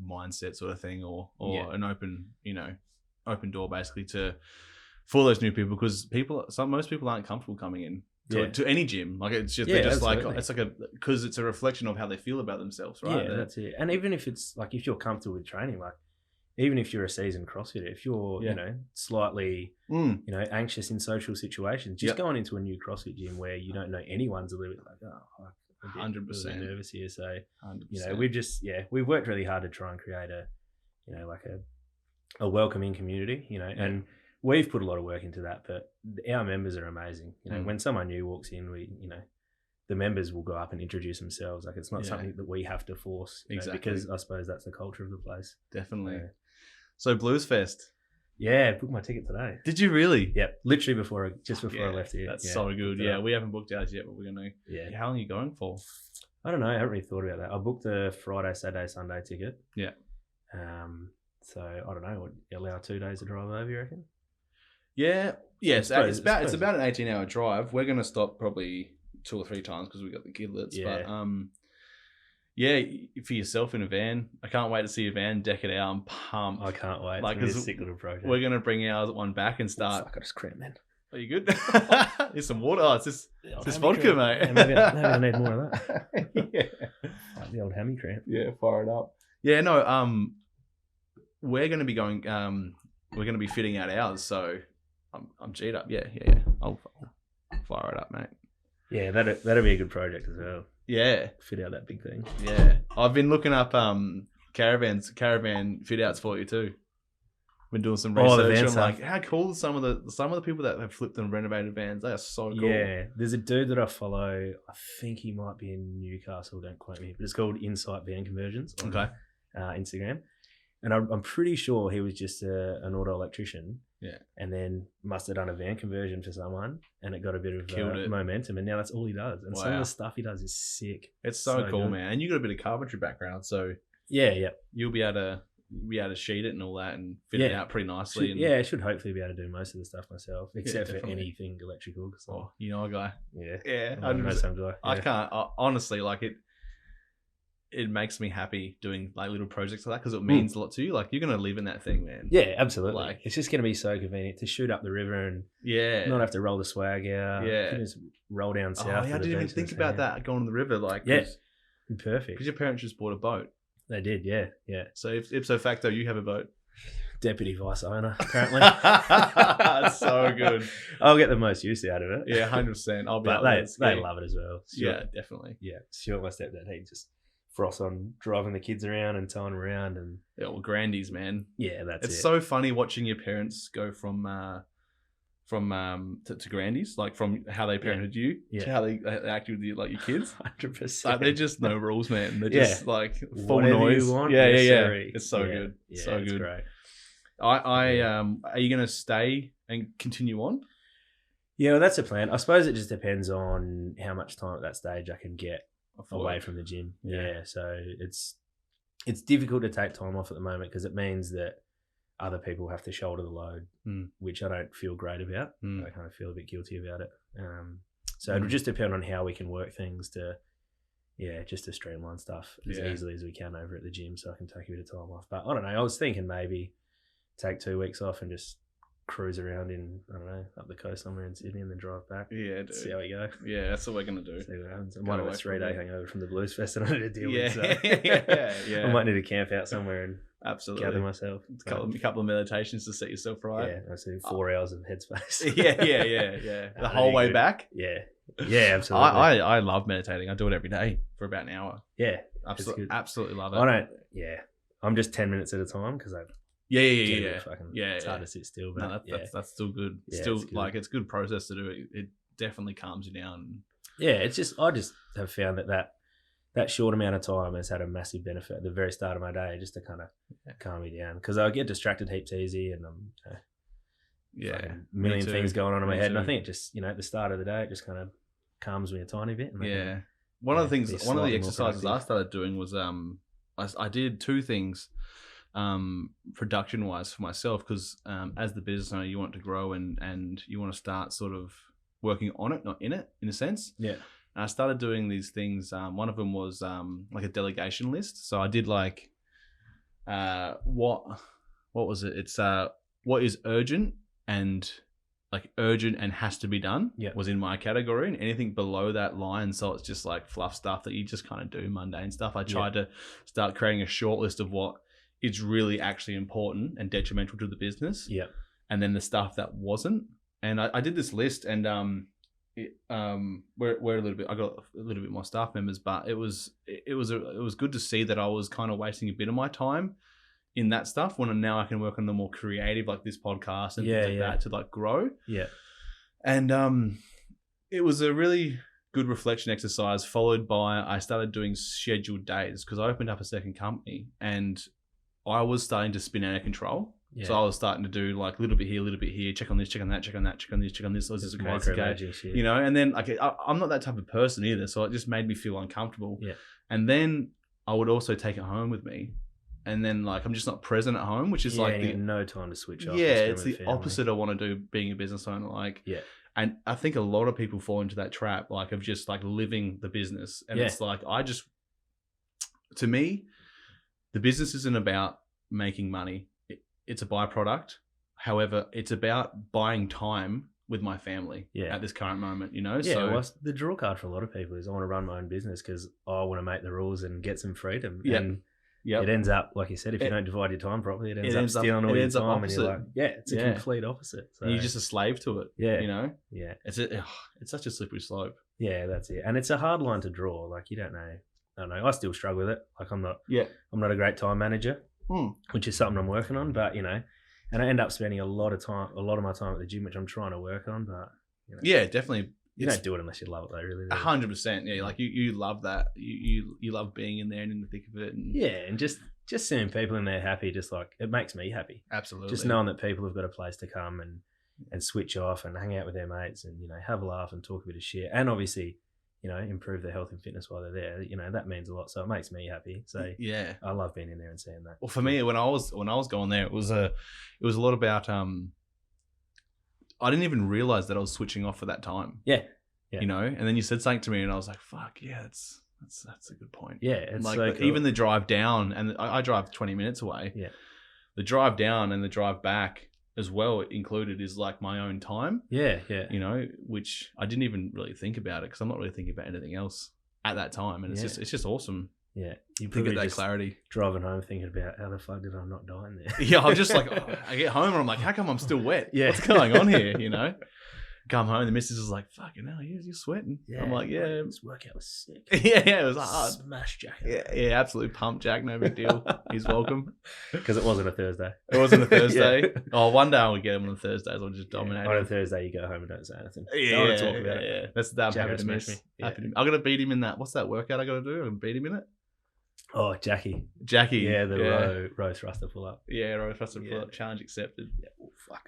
S1: mindset sort of thing, or an open door basically for those new people, because most people aren't comfortable coming in to any gym. Like it's just because it's a reflection of how they feel about themselves, right?
S2: Yeah, that's it. And even if it's like, if you're comfortable with training, like even if you're a seasoned CrossFitter, if you're slightly anxious in social situations, just going into a new CrossFit gym where you don't know anyone's a little bit like, oh, I'm
S1: 100%
S2: nervous here. So
S1: 100%.
S2: we've worked really hard to try and create a welcoming community, and we've put a lot of work into that, but our members are amazing. When someone new walks in, the members will go up and introduce themselves. Like, it's not something that we have to force, because I suppose that's the culture of the place.
S1: Definitely. So Blues Fest.
S2: Yeah, booked my ticket today.
S1: Did you really?
S2: Yep, literally before I left here.
S1: That's so good. Yeah, we haven't booked ours yet, but we're going to.
S2: Yeah.
S1: How long are you going for?
S2: I don't know. I haven't really thought about that. I booked the Friday, Saturday, Sunday ticket.
S1: Yeah.
S2: So I don't know. Would you allow 2 days to drive over, you reckon?
S1: Yeah. It's about an 18-hour drive. We're going to stop probably 2 or 3 times because we got the kidlets. Yeah. But for yourself in a van, I can't wait to see your van, deck it out. I'm pumped.
S2: I can't wait.
S1: Like,
S2: it's a sick little project.
S1: We're going to bring ours one back and start.
S2: I got a cramp, man.
S1: Are you good? Here's some water. Oh, it's just vodka, mate.
S2: Yeah, maybe I need more of that. Like the old hammy cramp.
S1: Yeah, fire it up. Yeah, no. We're going to be going. We're going to be fitting out ours, so I'm G'd up. Yeah. I'll fire it up, mate.
S2: Yeah, that'll be a good project as well.
S1: Yeah,
S2: fit out that big thing.
S1: Yeah, I've been looking up caravan fit outs for you too. Been doing some research on like how cool some of the people that have flipped and renovated vans. They are so cool.
S2: Yeah, there's a dude that I follow. I think he might be in Newcastle. Don't quote me, but it's called Insight Van Conversions on Instagram. And I'm pretty sure he was just an auto electrician.
S1: Yeah.
S2: And then must have done a van conversion for someone, and it got a bit of momentum. And now that's all he does. And some of the stuff he does is sick.
S1: It's so cool, good. Man. And you got a bit of carpentry background, so you'll be able to sheet it and all that and fit it out pretty nicely.
S2: I should hopefully be able to do most of the stuff myself, except for anything electrical.
S1: You know a guy.
S2: Yeah.
S1: I know
S2: some guy.
S1: I can't honestly like it. It makes me happy doing like little projects like that because it means a lot to you. Like you're gonna live in that thing, man.
S2: Yeah, absolutely. Like it's just gonna be so convenient to shoot up the river and not have to roll the swag out.
S1: Yeah,
S2: just roll down south.
S1: I didn't even think about that going on the river. Like
S2: perfect.
S1: Because your parents just bought a boat.
S2: They did, yeah.
S1: So ipso facto, you have a boat.
S2: Deputy vice owner, apparently.
S1: That's so good.
S2: I'll get the most use out of it.
S1: Yeah, 100%. I'll be.
S2: But they love it as well.
S1: Stuart, yeah, definitely.
S2: Yeah, Stuart, my stepdad, he just froths on driving the kids around and towing them around and
S1: grandies, man.
S2: Yeah,
S1: it's so funny watching your parents go from to grandies, like from how they parented you to how they acted with you, like your kids.
S2: 100%.
S1: Like they're just no rules, man. They're just like full
S2: whatever
S1: noise.
S2: You want,
S1: yeah. It's so good.
S2: Yeah,
S1: so
S2: it's
S1: good.
S2: Great.
S1: Are you gonna stay and continue on?
S2: Yeah, well, that's a plan. I suppose it just depends on how much time at that stage I can get away from the gym. Yeah. So it's difficult to take time off at the moment because it means that other people have to shoulder the load, which I don't feel great about. I kind of feel a bit guilty about it. So it'll just depend on how we can work things to streamline stuff as easily as we can over at the gym so I can take a bit of time off. But I don't know, I was thinking maybe take 2 weeks off and just cruise around in, I don't know, up the coast somewhere in Sydney and then drive back.
S1: Yeah, dude.
S2: See how we go.
S1: Yeah, that's what we're going to do.
S2: See what happens. I might have a 3-day hangover from the Blues Fest that I need to deal with. So.
S1: Yeah.
S2: I might need to camp out somewhere and gather myself.
S1: A couple of meditations to set yourself right.
S2: Yeah, I see 4 hours of headspace.
S1: Yeah. The whole way back?
S2: Yeah, absolutely.
S1: I love meditating. I do it every day for about an hour.
S2: Yeah.
S1: Absolutely love it.
S2: I'm just 10 minutes at a time because I it's hard to sit still, but
S1: no, that's still good.
S2: Yeah,
S1: still good. It's a good process to do it. It definitely calms you down.
S2: Yeah, I just have found that short amount of time has had a massive benefit at the very start of my day, just to kind of calm me down because I get distracted heaps easy, and
S1: Yeah.
S2: million things going on in my head. And I think it just, at the start of the day, it just kind of calms me a tiny bit. And
S1: one of the exercises I started doing was I did two things production wise for myself, because as the business owner, you want to grow and you want to start sort of working on it, not in it, in a sense.
S2: Yeah.
S1: And I started doing these things. One of them was like a delegation list. So I did like what was it? It's what is urgent and has to be done was in my category, and anything below that line, so it's just like fluff stuff that you just kind of do, mundane stuff. I tried to start creating a short list of what is really actually important and detrimental to the business. Yeah. And then the stuff that wasn't. And I did this list, and we're a little bit. I got a little bit more staff members, but it was good to see that I was kind of wasting a bit of my time in that stuff, when now I can work on the more creative, like this podcast and things like that, to like grow. Yeah. And it was a really good reflection exercise, followed by I started doing scheduled days, because I opened up a second company and I was starting to spin out of control. Yeah. So I was starting to do like a little bit here, check on this, check on that, check on that, check on this, check on this. So this is okay, and then I'm not that type of person either. So it just made me feel uncomfortable. Yeah. And then I would also take it home with me. And then like, I'm just not present at home, which is
S2: no time to switch off.
S1: Yeah. It's the opposite I want to do being a business owner. Like, yeah. And I think a lot of people fall into that trap, like of just like living the business. And it's like, to me, the business isn't about making money. It's a byproduct. However, it's about buying time with my family at this current moment, Yeah,
S2: so the draw card for a lot of people is I want to run my own business because I want to make the rules and get some freedom. Yeah. And it ends up, like you said, if you don't divide your time properly, it ends up stealing all your time. And you're like, it's a complete opposite. So,
S1: and you're just a slave to it. Yeah.
S2: Yeah.
S1: It's such a slippery slope.
S2: Yeah, that's it. And it's a hard line to draw. Like, you don't know. I don't know. I still struggle with it. Like, I'm not a great time manager. Which is something I'm working on, but and I end up spending a lot of my time at the gym, which I'm trying to work on, but
S1: yeah, definitely.
S2: You don't do it unless you love it, though. Really,
S1: 100%. Yeah, like you love that. You love being in there and in the thick of it. And
S2: and just seeing people in there happy, just like it makes me happy.
S1: Absolutely.
S2: Just knowing that people have got a place to come and switch off and hang out with their mates and have a laugh and talk a bit of shit, and obviously, improve their health and fitness while they're there. That means a lot. So it makes me happy. So yeah, I love being in there and seeing that.
S1: Well, for me, when I was going there, it was a lot about I didn't even realize that I was switching off for that time.
S2: Yeah.
S1: And then you said something to me, and I was like, "Fuck yeah, that's a good point."
S2: Yeah, it's
S1: like
S2: so cool.
S1: Even the drive down, and I drive 20 minutes away. Yeah, the drive down and the drive back as well included is like my own time.
S2: Yeah.
S1: Which I didn't even really think about it, because I'm not really thinking about anything else at that time, and it's just awesome.
S2: Yeah,
S1: you get that clarity.
S2: Driving home thinking about how the fuck did I not die in there?
S1: Yeah, I'm just like, I get home and I'm like, how come I'm still wet? Yeah, what's going on here? Come home, the missus is like, fucking hell, you're sweating. Yeah, I'm like, yeah,
S2: this workout was sick.
S1: yeah, it was hard.
S2: Smash Jack.
S1: Yeah, absolutely pumped Jack, no big deal. He's welcome.
S2: Because it wasn't a Thursday.
S1: It wasn't a Thursday. One day I'll get him on the Thursdays. I'll just dominate.
S2: On a Thursday, you go home and don't say anything.
S1: Yeah, talk about it. Yeah. That's the day I'm happy to miss. I'm going to beat him in that. What's that workout I got to do? I'm going to beat him in it.
S2: Oh, Jackie.
S1: Yeah,
S2: the row thruster pull up.
S1: Yeah, row thruster pull up. Challenge accepted.
S2: Yeah, oh, fuck.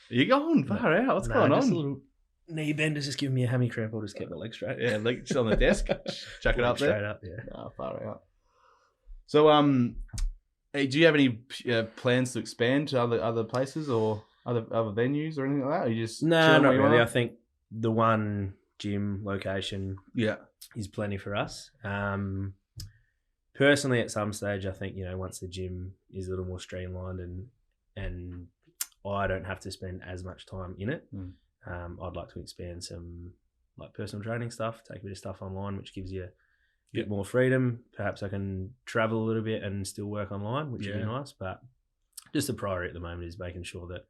S1: You going far out? What's going on?
S2: Just a little knee benders just giving me a hammy cramp. I'll just keep my legs straight.
S1: Yeah, legs on the desk. Chuck it up there.
S2: Straight up, yeah.
S1: Far out. So, hey, do you have any plans to expand to other places or other venues or anything like that? Or you just
S2: not really. I think the one gym location is plenty for us. Personally, at some stage, I think once the gym is a little more streamlined and I don't have to spend as much time in it. I'd like to expand some like personal training stuff, take a bit of stuff online, which gives you a bit more freedom. Perhaps I can travel a little bit and still work online, which would be nice. But just the priority at the moment is making sure that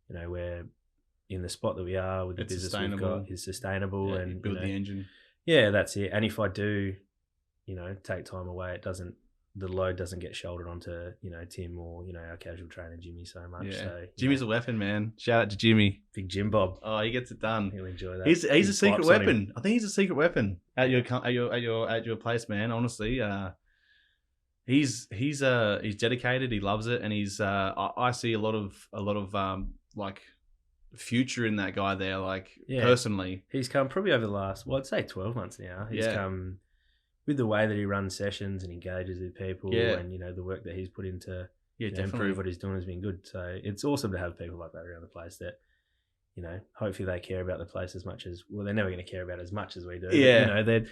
S2: we're in the spot that we are with the business we've got is sustainable and
S1: build the engine.
S2: Yeah, that's it. And if I do, take time away, the load doesn't get shouldered onto, Tim or, our casual trainer, Jimmy, so much.
S1: Yeah.
S2: So
S1: Jimmy's a weapon, man. Shout out to Jimmy.
S2: Big Jim Bob.
S1: Oh, he gets it done.
S2: He'll enjoy that.
S1: He's a secret weapon. I think he's a secret weapon at your place, man. Honestly, he's dedicated. He loves it, and he's I see a lot of like future in that guy there, like personally.
S2: He's come probably over the last, I'd say 12 months now. He's come with the way that he runs sessions and engages with people and, the work that he's put into improve what he's doing has been good. So it's awesome to have people like that around the place that, hopefully they care about the place as much as, well, they're never going to care about it as much as we do.
S1: Yeah.
S2: But,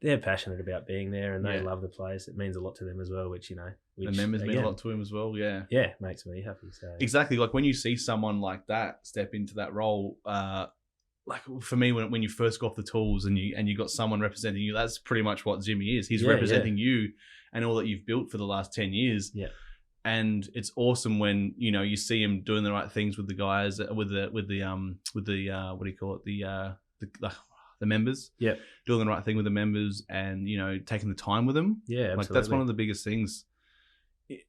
S2: they're passionate about being there and they love the place. It means a lot to them as well, which
S1: the members mean a lot to him as well. Yeah.
S2: Yeah. Makes me happy. So
S1: exactly. Like when you see someone like that step into that role, like for me, when you first got off the tools and you got someone representing you, that's pretty much what Jimmy is. He's representing you and all that you've built for the last 10 years.
S2: Yeah.
S1: And it's awesome when, you see him doing the right things with the guys, with the what do you call it? The members, doing the right thing with the members and, taking the time with them.
S2: Yeah, absolutely.
S1: Like that's one of the biggest things.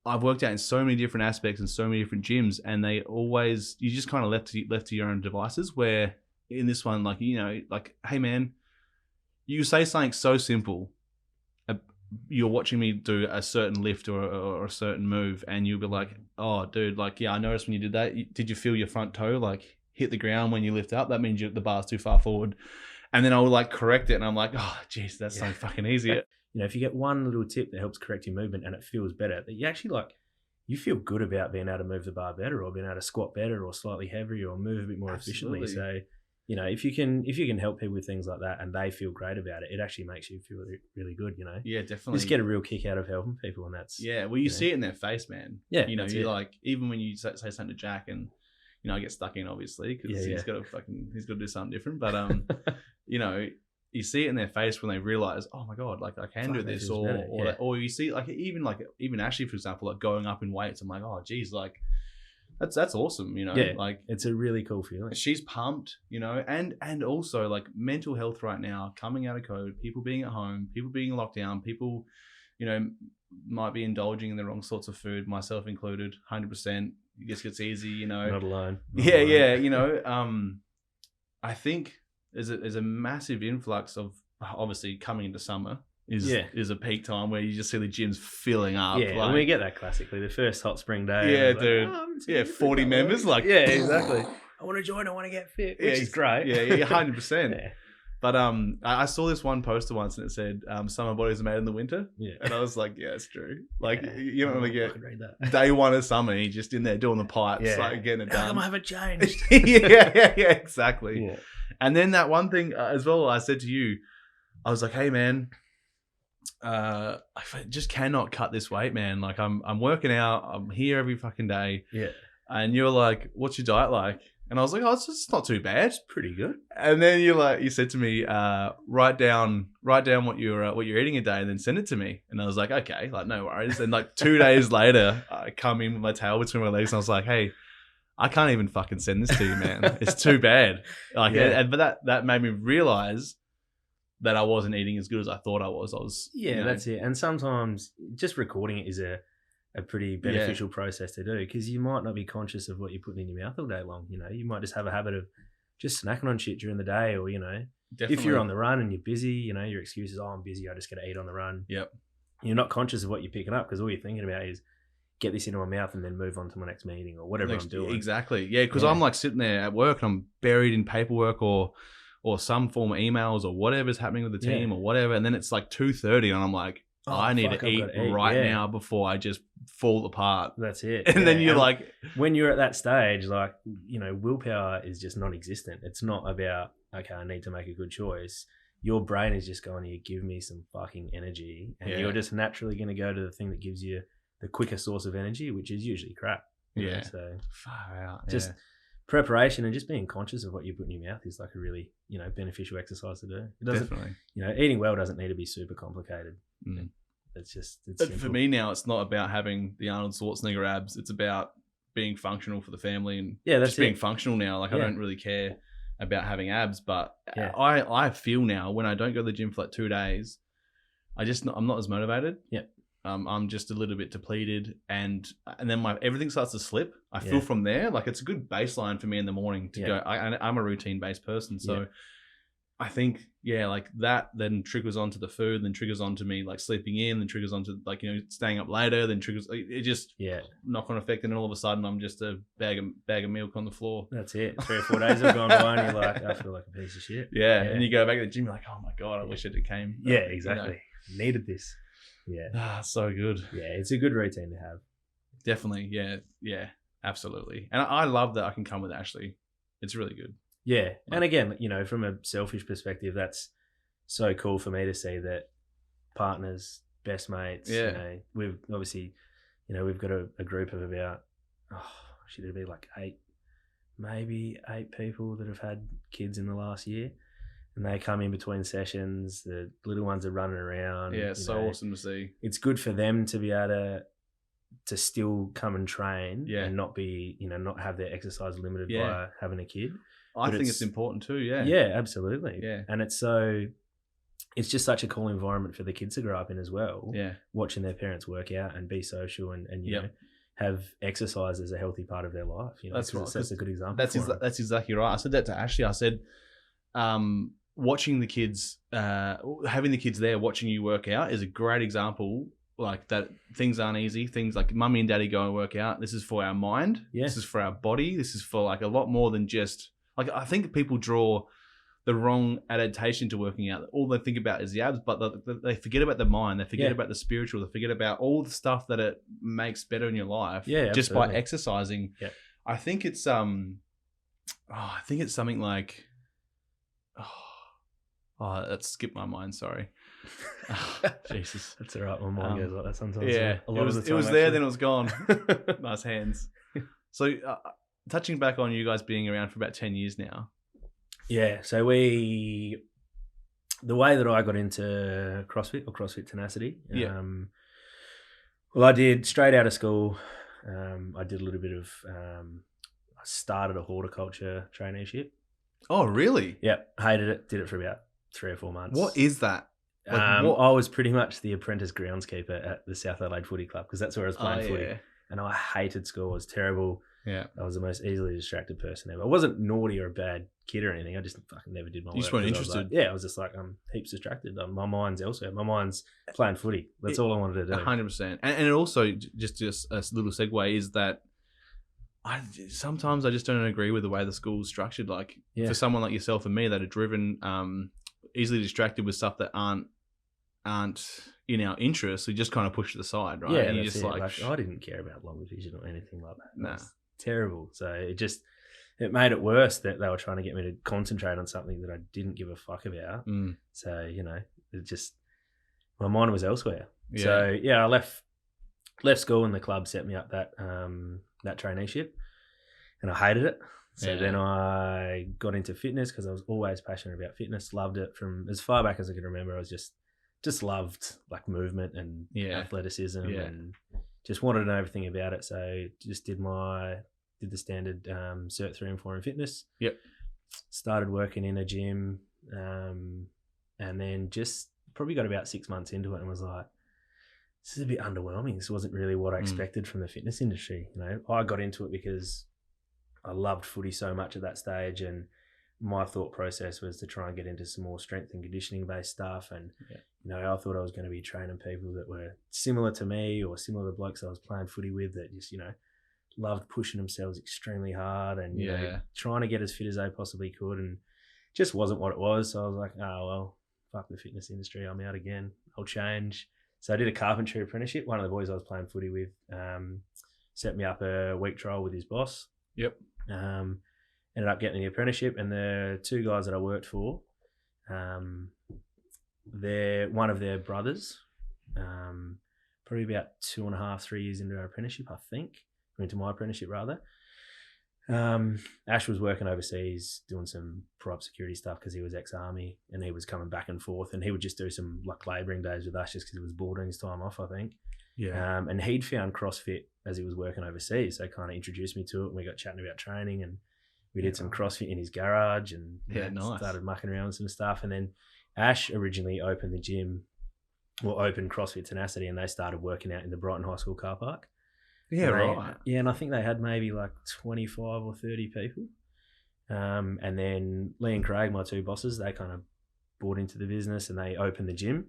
S1: I've worked out in so many different aspects and so many different gyms, and they always, you just kind of left to your own devices, where in this one, like, like, hey man, you say something so simple. You're watching me do a certain lift or a certain move, and you'll be like, oh dude, like, I noticed when you did that, did you feel your front toe like hit the ground when you lift up? That means the bar's too far forward. And then I'll like correct it, and I'm like, oh geez, that's so fucking easy.
S2: If you get one little tip that helps correct your movement and it feels better, that you actually you feel good about being able to move the bar better, or being able to squat better, or slightly heavier, or move a bit more efficiently. So, if you can help people with things like that and they feel great about it, it actually makes you feel really good.
S1: Yeah, definitely.
S2: Just get a real kick out of helping people, and that's
S1: well, you see it in their face, man.
S2: Yeah,
S1: you like, even when you say something to Jack and. I get stuck in obviously because he's got to do something different. But you see it in their face when they realize, oh my god, like I can do this, or you see even Ashley, for example, like going up in weights. I'm like, oh geez, like that's awesome. Like
S2: it's a really cool feeling.
S1: She's pumped, and also like mental health right now, coming out of COVID, people being at home, people being in lockdown, people, might be indulging in the wrong sorts of food, myself included, 100%. It just gets easy,
S2: Not alone.
S1: I think there's a massive influx of, obviously coming into summer is a peak time where you just see the gyms filling up.
S2: Yeah, and we get that classically. The first hot spring day.
S1: Yeah, dude. 40 members. Like,
S2: yeah, exactly. I want to join. I want to get fit, which is great.
S1: Yeah, 100%. Yeah. But I saw this one poster once and it said, summer bodies are made in the winter. Yeah. And I was like, yeah, it's true. Like, you don't really get day one of summer, you're just in there doing the pipes, like getting it done.
S2: How come I haven't changed?
S1: yeah, exactly. Yeah. And then that one thing as well, I said to you, I was like, hey man, I just cannot cut this weight, man. Like I'm working out, I'm here every fucking day.
S2: Yeah.
S1: And you're like, what's your diet like? And I was like, oh, it's not too bad. It's
S2: pretty good.
S1: And then you said to me, write down what you're eating a day and then send it to me. And I was like, okay, like no worries. And like 2 days later, I come in with my tail between my legs and I was like, hey, I can't even fucking send this to you, man. It's too bad. Like, but that made me realize that I wasn't eating as good as I thought I was.
S2: That's it. And sometimes just recording it is a pretty beneficial process to do, because you might not be conscious of what you're putting in your mouth all day long. You might just have a habit of just snacking on shit during the day, or if you're on the run and you're busy, your excuse is, oh, I'm busy, I just got to eat on the run.
S1: Yep.
S2: You're not conscious of what you're picking up, because all you're thinking about is get this into my mouth and then move on to my next meeting or whatever I'm doing.
S1: Exactly. Yeah, because I'm like sitting there at work and I'm buried in paperwork or some form of emails or whatever's happening with the team or whatever, and then it's like 2:30 and I'm like, I need to eat right now before I just fall apart.
S2: That's it.
S1: And then you're like...
S2: When you're at that stage, like, willpower is just non-existent. It's not about, okay, I need to make a good choice. Your brain is just going to give me some fucking energy. And you're just naturally going to go to the thing that gives you the quicker source of energy, which is usually crap. So
S1: far out.
S2: Just preparation and just being conscious of what you put in your mouth is like a really, beneficial exercise to do. It doesn't,
S1: definitely.
S2: Eating well doesn't need to be super complicated.
S1: Mm.
S2: It's
S1: for me now, it's not about having the Arnold Schwarzenegger abs. It's about being functional for the family and just being functional now. Like I don't really care about having abs, but I feel now when I don't go to the gym for like 2 days, I'm not as motivated.
S2: Yeah.
S1: I'm just a little bit depleted, and then everything starts to slip. I feel from there, like it's a good baseline for me in the morning to go. I'm a routine based person, so I think, yeah, like that then triggers onto the food, then triggers onto me like sleeping in, then triggers onto like, you know, staying up later, then triggers, it just knock on effect. And then all of a sudden I'm just a bag of milk on the floor.
S2: That's it. 3 or 4 days have gone by and you're like, I feel like a piece of shit.
S1: Yeah. And you go back to the gym, you're like, oh my God, I wish it had came.
S2: But, exactly. You know. Needed this. Yeah.
S1: So good.
S2: Yeah. It's a good routine to have.
S1: Definitely. Yeah. Yeah. Absolutely. And I love that I can come with Ashley. It's really good.
S2: Yeah. And again, you know, from a selfish perspective, that's so cool for me to see that partners, best mates, you know, we've obviously, you know, we've got a group of about, should it be like 8 people that have had kids in the last year. And they come in between sessions. The little ones are running around.
S1: Yeah, it's so awesome to see.
S2: It's good for them to be able to still come and train and not be, you know, not have their exercise limited by having a kid.
S1: I think it's important too,
S2: Yeah, absolutely.
S1: Yeah.
S2: And it's just such a cool environment for the kids to grow up in as well.
S1: Yeah.
S2: Watching their parents work out and be social and you know, have exercise as a healthy part of their life. You know,
S1: that's right.
S2: That's a good example.
S1: That's exactly right. I said that to Ashley. I said, watching the kids, having the kids there watching you work out is a great example. Like that things aren't easy. Things like mummy and daddy go and work out. This is for our mind.
S2: Yeah.
S1: This is for our body. This is for like a lot more than just like, I think people draw the wrong adaptation to working out. All they think about is the abs, but they forget about the mind. They forget about the spiritual. They forget about all the stuff that it makes better in your life.
S2: Yeah,
S1: just by exercising.
S2: Yeah.
S1: I think it's something like, that skipped my mind. Sorry. Jesus.
S2: That's all right. My mind goes like that sometimes.
S1: Yeah.
S2: A lot of the time,
S1: it was there, then it was gone. Nice hands. So, touching back on you guys being around for about 10 years now.
S2: Yeah. So the way that I got into CrossFit or CrossFit Tenacity, well, I did straight out of school. I did a little bit of, I started a horticulture traineeship.
S1: Oh, really?
S2: Yeah. Hated it. Did it for about 3 or 4 months.
S1: What is that?
S2: Like, I was pretty much the apprentice groundskeeper at the South Adelaide Footy Club because that's where I was playing footy. And I hated school. It was terrible.
S1: Yeah.
S2: I was the most easily distracted person ever. I wasn't naughty or a bad kid or anything. I just fucking never did my work.
S1: You just weren't interested?
S2: I was just like, I'm heaps distracted. My mind's elsewhere. My mind's playing footy. That's all I wanted to do.
S1: 100%. And it also, just a little segue, is that sometimes I just don't agree with the way the school's structured. Like, for someone like yourself and me that are driven, easily distracted with stuff that aren't in our interests, we just kind of push to the side, right?
S2: Yeah,
S1: and
S2: that's just like I didn't care about long division or anything like that.
S1: Nah.
S2: Terrible. So it made it worse that they were trying to get me to concentrate on something that I didn't give a fuck about. So, you know, my mind was elsewhere. Yeah. So I left school and the club set me up that traineeship and I hated it. So then I got into fitness because I was always passionate about fitness, loved it from as far back as I can remember. I was just loved like movement and athleticism and just wanted to know everything about it. So just did the standard Cert 3 and 4 in fitness.
S1: Yep.
S2: Started working in a gym and then just probably got about 6 months into it and was like, this is a bit underwhelming. This wasn't really what I expected from the fitness industry. You know, I got into it because I loved footy so much at that stage and my thought process was to try and get into some more strength and conditioning based stuff. And, you know, I thought I was going to be training people that were similar to me or similar to blokes I was playing footy with that just, you know, loved pushing themselves extremely hard and, you know, trying to get as fit as they possibly could. And just wasn't what it was. So I was like, oh, well, fuck the fitness industry. I'm out again. I'll change. So I did a carpentry apprenticeship. One of the boys I was playing footy with set me up a week trial with his boss.
S1: Yep.
S2: Ended up getting the apprenticeship, and the 2 guys that I worked for, they're one of their brothers, probably about 2.5, 3 years into our apprenticeship, I think, or into my apprenticeship rather. Ash was working overseas doing some prop security stuff because he was ex-army and he was coming back and forth, and he would just do some like labouring days with us just because it was bordering his time off, I think. Yeah. And he'd found CrossFit as he was working overseas, so kind of introduced me to it, and we got chatting about training, and we did some CrossFit in his garage, and
S1: nice.
S2: Started mucking around with some stuff. And then Ash originally opened the gym, or opened CrossFit Tenacity, and they started working out in the Brighton High School car park.
S1: Yeah, right.
S2: Yeah, and I think they had maybe like 25 or 30 people. And then Lee and Craig, my two bosses, they kind of bought into the business and they opened the gym.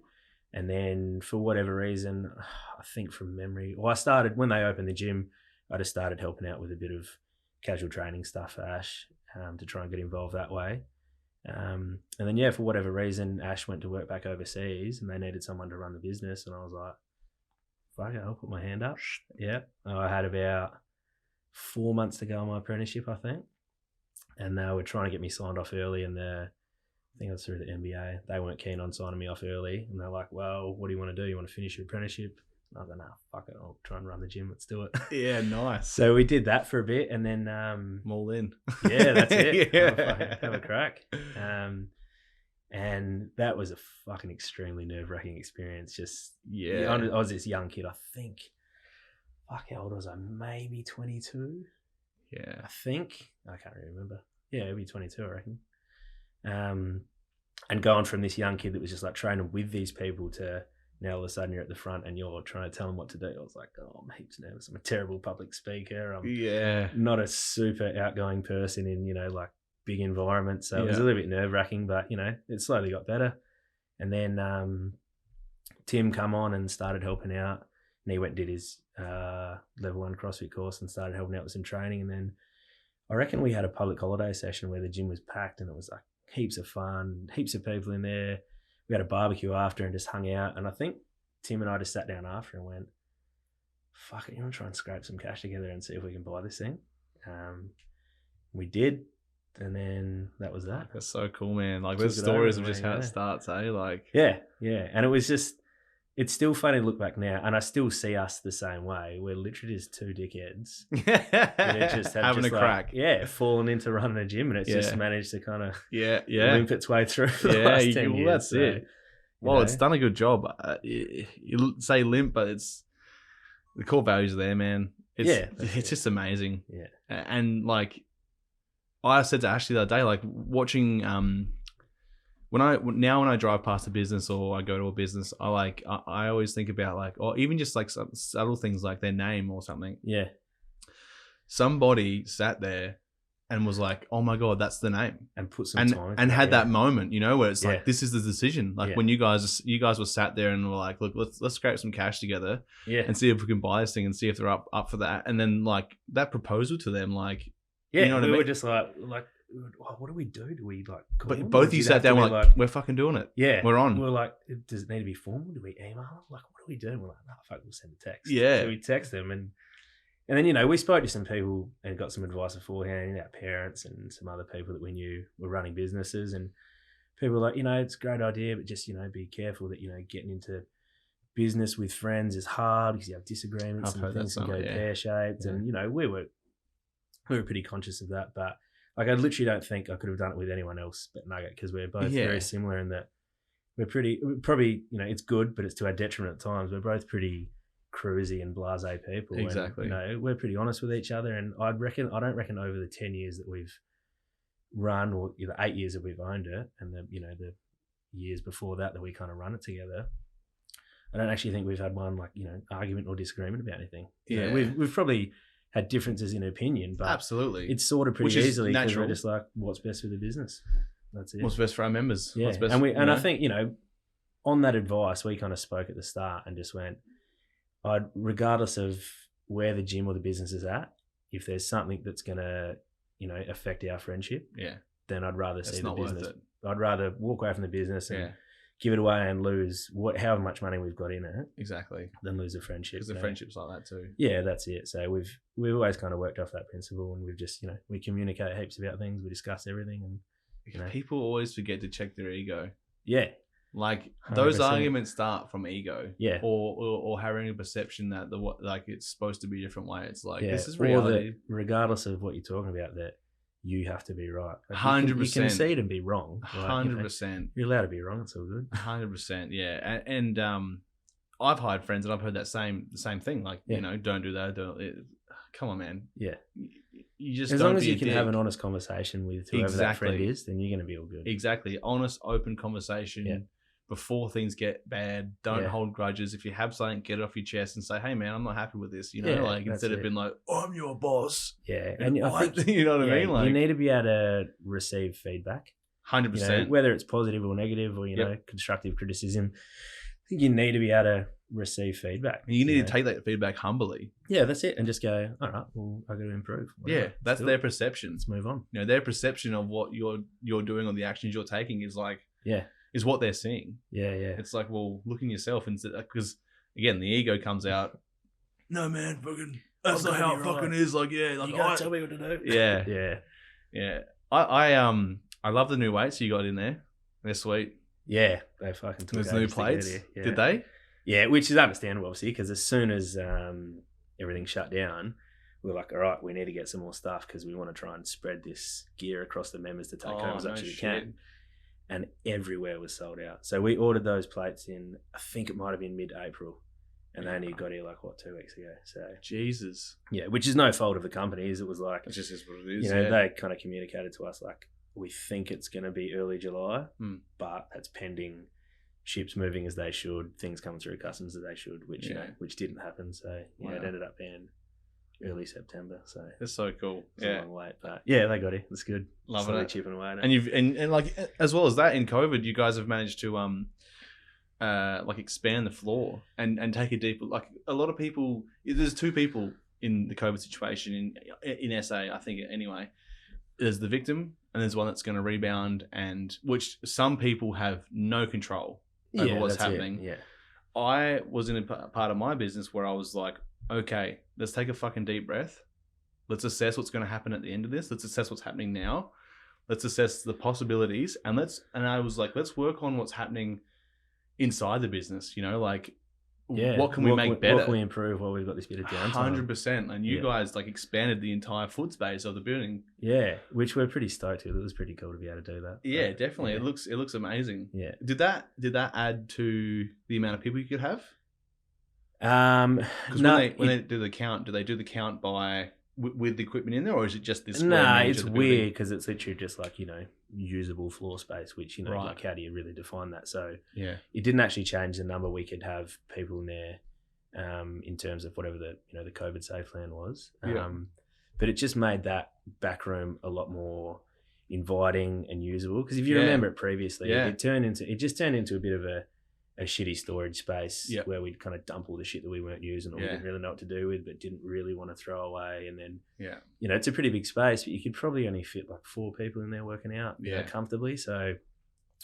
S2: And then for whatever reason, I think from memory, well, when they opened the gym, I just started helping out with a bit of casual training stuff for Ash to try and get involved that way. And then, for whatever reason, Ash went to work back overseas and they needed someone to run the business. And I was like, fuck it, I'll put my hand up. Yeah. I had about 4 months to go on my apprenticeship, I think. And they were trying to get me signed off early. And I think it was through the NBA. They weren't keen on signing me off early. And they're like, well, what do you want to do? You want to finish your apprenticip? And I was like, nah, fuck it. I'll try and run the gym. Let's do it.
S1: Yeah, nice.
S2: So we did that for a bit. And then...
S1: all in.
S2: Yeah, that's it.
S1: Yeah.
S2: Have a crack. And that was a fucking extremely nerve-wracking experience. Just, I was this young kid, I think. Fuck, how old was I? Maybe 22?
S1: Yeah.
S2: I think. I can't really remember. Yeah, maybe 22, I reckon. And going from this young kid that was just like training with these people to now all of a sudden you're at the front and you're trying to tell them what to do. I was like, oh, I'm heaps nervous. I'm a terrible public speaker. I'm not a super outgoing person in, like big environments. So it was a little bit nerve-wracking, but, it slowly got better. And then Tim come on and started helping out. And he went and did his level 1 CrossFit course and started helping out with some training. And then I reckon we had a public holiday session where the gym was packed and it was like heaps of fun, heaps of people in there. We had a barbecue after and just hung out. And I think Tim and I just sat down after and went, fuck it, you want to try and scrape some cash together and see if we can buy this thing? We did. And then that was that.
S1: That's so cool, man. Like, there's stories of just how it starts, eh? Like,
S2: yeah. And it was just, it's still funny to look back now, and I still see us the same way. We're literally just two dickheads.
S1: Just having a crack.
S2: Fallen into running a gym, and it's just managed to kind of limp its way through for the last 10 years.
S1: That's it. Well, it's done a good job. You say limp, but it's the core values are there, man. It's just amazing.
S2: Yeah.
S1: And like I said to Ashley the other day, like watching when I drive past a business or I go to a business, I always think about like, or even just like some subtle things like their name or something.
S2: Yeah. Somebody
S1: sat there and was like, oh my God, that's the name.
S2: And put some time
S1: and had that moment, where it's like, this is the decision. Like when you guys were sat there and were like, look, let's scrape some cash together and see if we can buy this thing and see if they're up for that. And then like that proposal to them, like,
S2: you know
S1: what I mean?
S2: We were just like, what do we do? Do we like call
S1: But
S2: them?
S1: both of you sat down, we're like, we're fucking doing it.
S2: Yeah.
S1: We're on.
S2: We're like, does it need to be formal? Do we email? Like, what do we do? And we're like, no, fuck, we'll send a text.
S1: Yeah.
S2: So we text them and then, we spoke to some people and got some advice beforehand, our parents and some other people that we knew were running businesses. And people were like, it's a great idea, but just, be careful that, getting into business with friends is hard because you have disagreements and things can go pear-shaped. Yeah. And, we were pretty conscious of that. But like, I literally don't think I could have done it with anyone else but Nugget because we're both very similar in that we're probably, it's good, but it's to our detriment at times. We're both pretty cruisy and blasé people.
S1: Exactly.
S2: And, we're pretty honest with each other. And I don't reckon over the 10 years that we've run, or the 8 years that we've owned it, and the years before that we kind of run it together, I don't actually think we've had one argument or disagreement about anything. We've probably had differences in opinion, but
S1: absolutely,
S2: it's sorted pretty easily because we're just like, what's best for the business? That's it.
S1: What's best for our members?
S2: Yeah.
S1: What's best
S2: and I think, on that advice, we kind of spoke at the start and just went, regardless of where the gym or the business is at, if there's something that's going to, affect our friendship, then I'd rather see the business. I'd rather walk away from the business and give it away and lose however much money we've got in it.
S1: Exactly.
S2: Than lose a friendship.
S1: Because the friendship's like that too.
S2: Yeah, that's it. So we've always kind of worked off that principle, and we've just, we communicate heaps about things. We discuss everything, and
S1: people always forget to check their ego.
S2: Yeah.
S1: Like those 100%. Arguments start from ego, or having a perception that it's supposed to be a different way. It's like this is reality.
S2: Regardless of what you're talking about, that you have to be right.
S1: 100%.
S2: You can see it and be wrong.
S1: 100%.
S2: You're allowed to be wrong. It's all good.
S1: 100%. Yeah, and I've hired friends and I've heard that same thing. Like don't do that. Come on, man.
S2: Yeah.
S1: You just
S2: as long as you can have an honest conversation with whoever that friend is, then you're going to be all good.
S1: Exactly. Honest, open conversation.
S2: Yeah.
S1: before things get bad. Don't hold grudges. If you have something, get it off your chest and say, hey man, I'm not happy with this, like instead of being like, I'm your boss.
S2: Yeah. And I think,
S1: you know what I mean? Like,
S2: you need to be able to receive feedback.
S1: 100%.
S2: Whether it's positive or negative or, constructive criticism, I think you need to be able to receive feedback.
S1: You need to take that feedback humbly.
S2: Yeah, that's it. And just go, all right, well, I got to improve. Whatever.
S1: Yeah, that's their perception.
S2: Let's move on.
S1: Their perception of what you're doing or the actions you're taking is like, is what they're seeing.
S2: Yeah.
S1: It's like, well, look in yourself, and because again, the ego comes out. No man, fucking, that's not how it fucking is. Like, like,
S2: you gotta tell me what to do.
S1: Yeah. I love the new weights you got in there. They're sweet.
S2: Yeah, they fucking took
S1: those new plates. Did they?
S2: Yeah, which is understandable, obviously, because as soon as everything shut down, we were like, all right, we need to get some more stuff because we want to try and spread this gear across the members to take home as much as we can. And everywhere was sold out. So we ordered those plates in, I think it might have been mid-April, and they only got here 2 weeks ago. So
S1: Jesus.
S2: Yeah, which is no fault of the companies. It was like,
S1: it just is what it is.
S2: They kind of communicated to us like, we think it's going to be early July, but that's pending ships moving as they should, things coming through customs as they should, which which didn't happen. So it ended up being early September. So
S1: it's so cool.
S2: It's a long wait, but they got it. It's good.
S1: Loving it.
S2: Chipping away.
S1: And you've and like as well as that in COVID, you guys have managed to like expand the floor and take a deeper. Like a lot of people, there's two people in the COVID situation in SA. I think anyway, there's the victim and there's one that's going to rebound, and which some people have no control over what's happening.
S2: Yeah.
S1: I was in a part of my business where I was like, okay, let's take a fucking deep breath. Let's assess what's going to happen at the end of this. Let's assess what's happening now. Let's assess the possibilities. And I was like, let's work on what's happening inside the business, like, what can we make better?
S2: What can we improve while we've got this bit of downtime?
S1: 100%. And you guys like expanded the entire foot space of the building.
S2: Yeah, which we're pretty stoked with. It was pretty cool to be able to do that.
S1: Yeah, definitely. Yeah. It looks amazing.
S2: Yeah.
S1: Did that add to the amount of people you could have? Because when they do the count, do they do the count by with the equipment in there, or is it just this?
S2: No, it's weird because it's literally just like usable floor space, which like how do you really define that? So it didn't actually change the number we could have people in there, in terms of whatever the the COVID safe plan was. But it just made that back room a lot more inviting and usable. Because if you remember it previously, it just turned into a bit of a shitty storage space where we'd kind of dump all the shit that we weren't using or we didn't really know what to do with, but didn't really want to throw away. And then, it's a pretty big space, but you could probably only fit like 4 people in there working out comfortably. So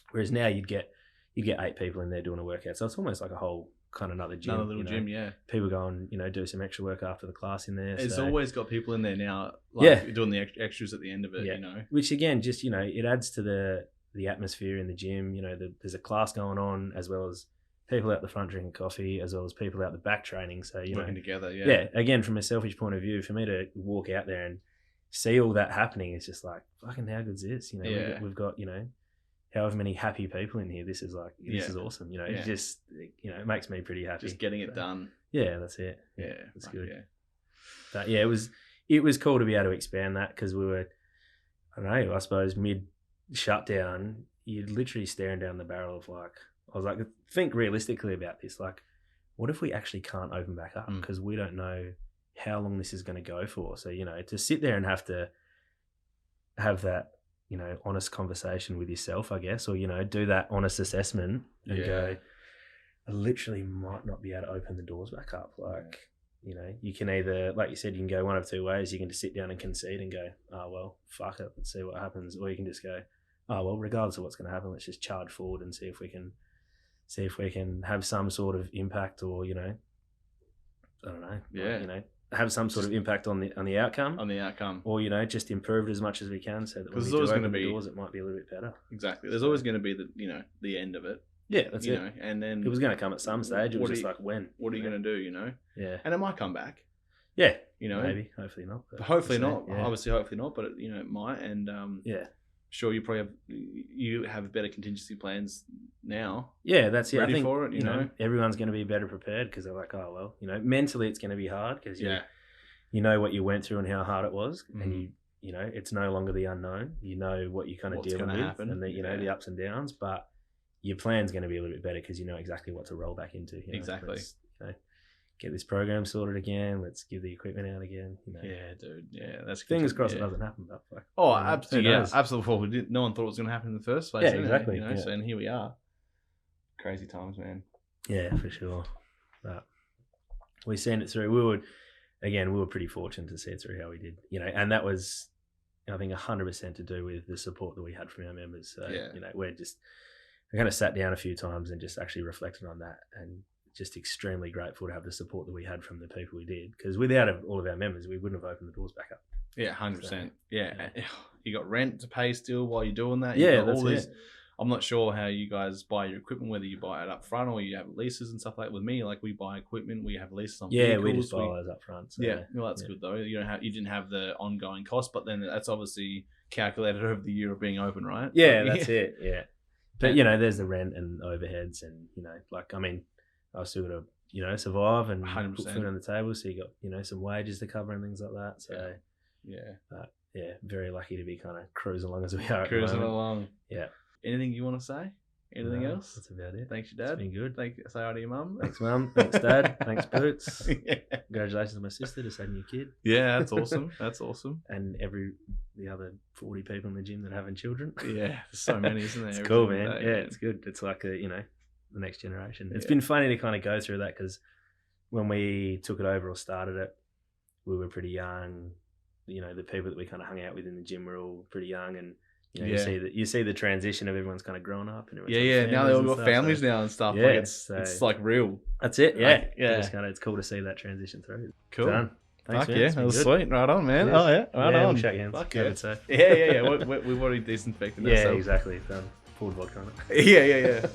S2: whereas now you'd get 8 people in there doing a workout. So it's almost like a whole kind of another gym.
S1: Another little gym,
S2: People go and, do some extra work after the class in there.
S1: It's always got people in there now, like doing the extras at the end of it,
S2: Which again, just, it adds to the atmosphere in the gym. There's a class going on, as well as people out the front drinking coffee, as well as people out the back training. So
S1: working together.
S2: Again, from a selfish point of view, for me to walk out there and see all that happening, it's just like, fucking how good's this? We've got however many happy people in here. This is like, this is awesome. It just it makes me pretty happy.
S1: Just getting it done.
S2: Yeah, that's it.
S1: Yeah,
S2: that's good.
S1: Yeah.
S2: But it was cool to be able to expand that, because we were, I don't know, I suppose mid shutdown, you're literally staring down the barrel of like, I was like, think realistically about this. Like, what if we actually can't open back up? Because we don't know how long this is going to go for. So, to sit there and have to have that, honest conversation with yourself, I guess, or, do that honest assessment and go, I literally might not be able to open the doors back up. Like, you can either, like you said, you can go one of 2 ways. You can just sit down and concede and go, oh, well, fuck it, let's see what happens. Or you can just go, oh, well, regardless of what's going to happen, let's just charge forward and see if we can have some sort of impact, or, I don't know, have some sort of impact on the outcome.
S1: On the outcome.
S2: Or, just improve it as much as we can, so that when we do open the doors, it might be a little bit better.
S1: Exactly. There's always going to be the end of it.
S2: Yeah, that's it.
S1: And then
S2: it was going to come at some stage. It was just like, when?
S1: What are you going to do,
S2: Yeah.
S1: And it might come back.
S2: Yeah. Maybe. Hopefully not.
S1: Hopefully not. Yeah. Obviously, hopefully not, but it might. And sure, you have better contingency plans now.
S2: Yeah, that's it.
S1: Ready
S2: I think
S1: for it,
S2: everyone's going to be better prepared, because they're like, oh well, mentally it's going to be hard, because you know what you went through and how hard it was, and it's no longer the unknown. You know what you're kind of dealing with, happen. And the the ups and downs. But your plan's going to be a little bit better because you know exactly what to roll back into. You know?
S1: Exactly.
S2: Get this program sorted again. Let's give the equipment out again.
S1: Yeah, dude. Yeah, that's
S2: fingers crossed it doesn't happen. But
S1: absolutely. Yeah, absolutely. Well, no one thought it was going to happen in the first place.
S2: Yeah, exactly.
S1: So and here we are. Crazy times, man.
S2: Yeah, for sure. But we seen it through. We were pretty fortunate to see it through how we did. And that was, I think, 100% to do with the support that we had from our members. So we kind of sat down a few times and just actually reflected on that, and just extremely grateful to have the support that we had from the people we did, because without all of our members we wouldn't have opened the doors back up.
S1: 100%. So, you got rent to pay still while you're doing that.
S2: That's it.
S1: I'm not sure how you guys buy your equipment, whether you buy it up front or you have leases and stuff like that. With me, like, we buy equipment, we have leases on vehicles.
S2: We just buy those up front. So,
S1: well, that's good though. You didn't have the ongoing cost, but then that's obviously calculated over the year of being open, right?
S2: That's it. But there's the rent and overheads, and I've still got to survive and 100%. Put food on the table. So you got some wages to cover and things like that. So but very lucky to be kind of cruising along as we are.
S1: Cruising along.
S2: Yeah.
S1: Anything you want to say? Anything else?
S2: That's about it.
S1: Thanks, your dad.
S2: It's been good.
S1: Say hi to your mum.
S2: Thanks, mum. Thanks, dad. Thanks, Boots. Congratulations to my sister, just had a new kid.
S1: Yeah, that's awesome. That's awesome.
S2: And the other 40 people in the gym that are having children.
S1: Yeah, there's so many, isn't there?
S2: It's cool, man. It's good. It's like the next generation. It's been funny to kind of go through that, because when we took it over or started it, we were pretty young. The people that we kind of hung out with in the gym were all pretty young, and you see the transition of everyone's kind of grown up, and
S1: now they all got families now and stuff.
S2: Yeah,
S1: it's like real.
S2: That's it. Yeah. It's cool to see that transition through.
S1: Cool.
S2: Done. Thanks,
S1: Fuck
S2: man.
S1: that was sweet. Right on, man.
S2: Cheers.
S1: Oh yeah, right on.
S2: We'll shake hands.
S1: Fuck
S2: yeah.
S1: Yeah. We've already disinfected ourselves.
S2: Yeah, exactly. Done. Poured vodka on it.
S1: Yeah.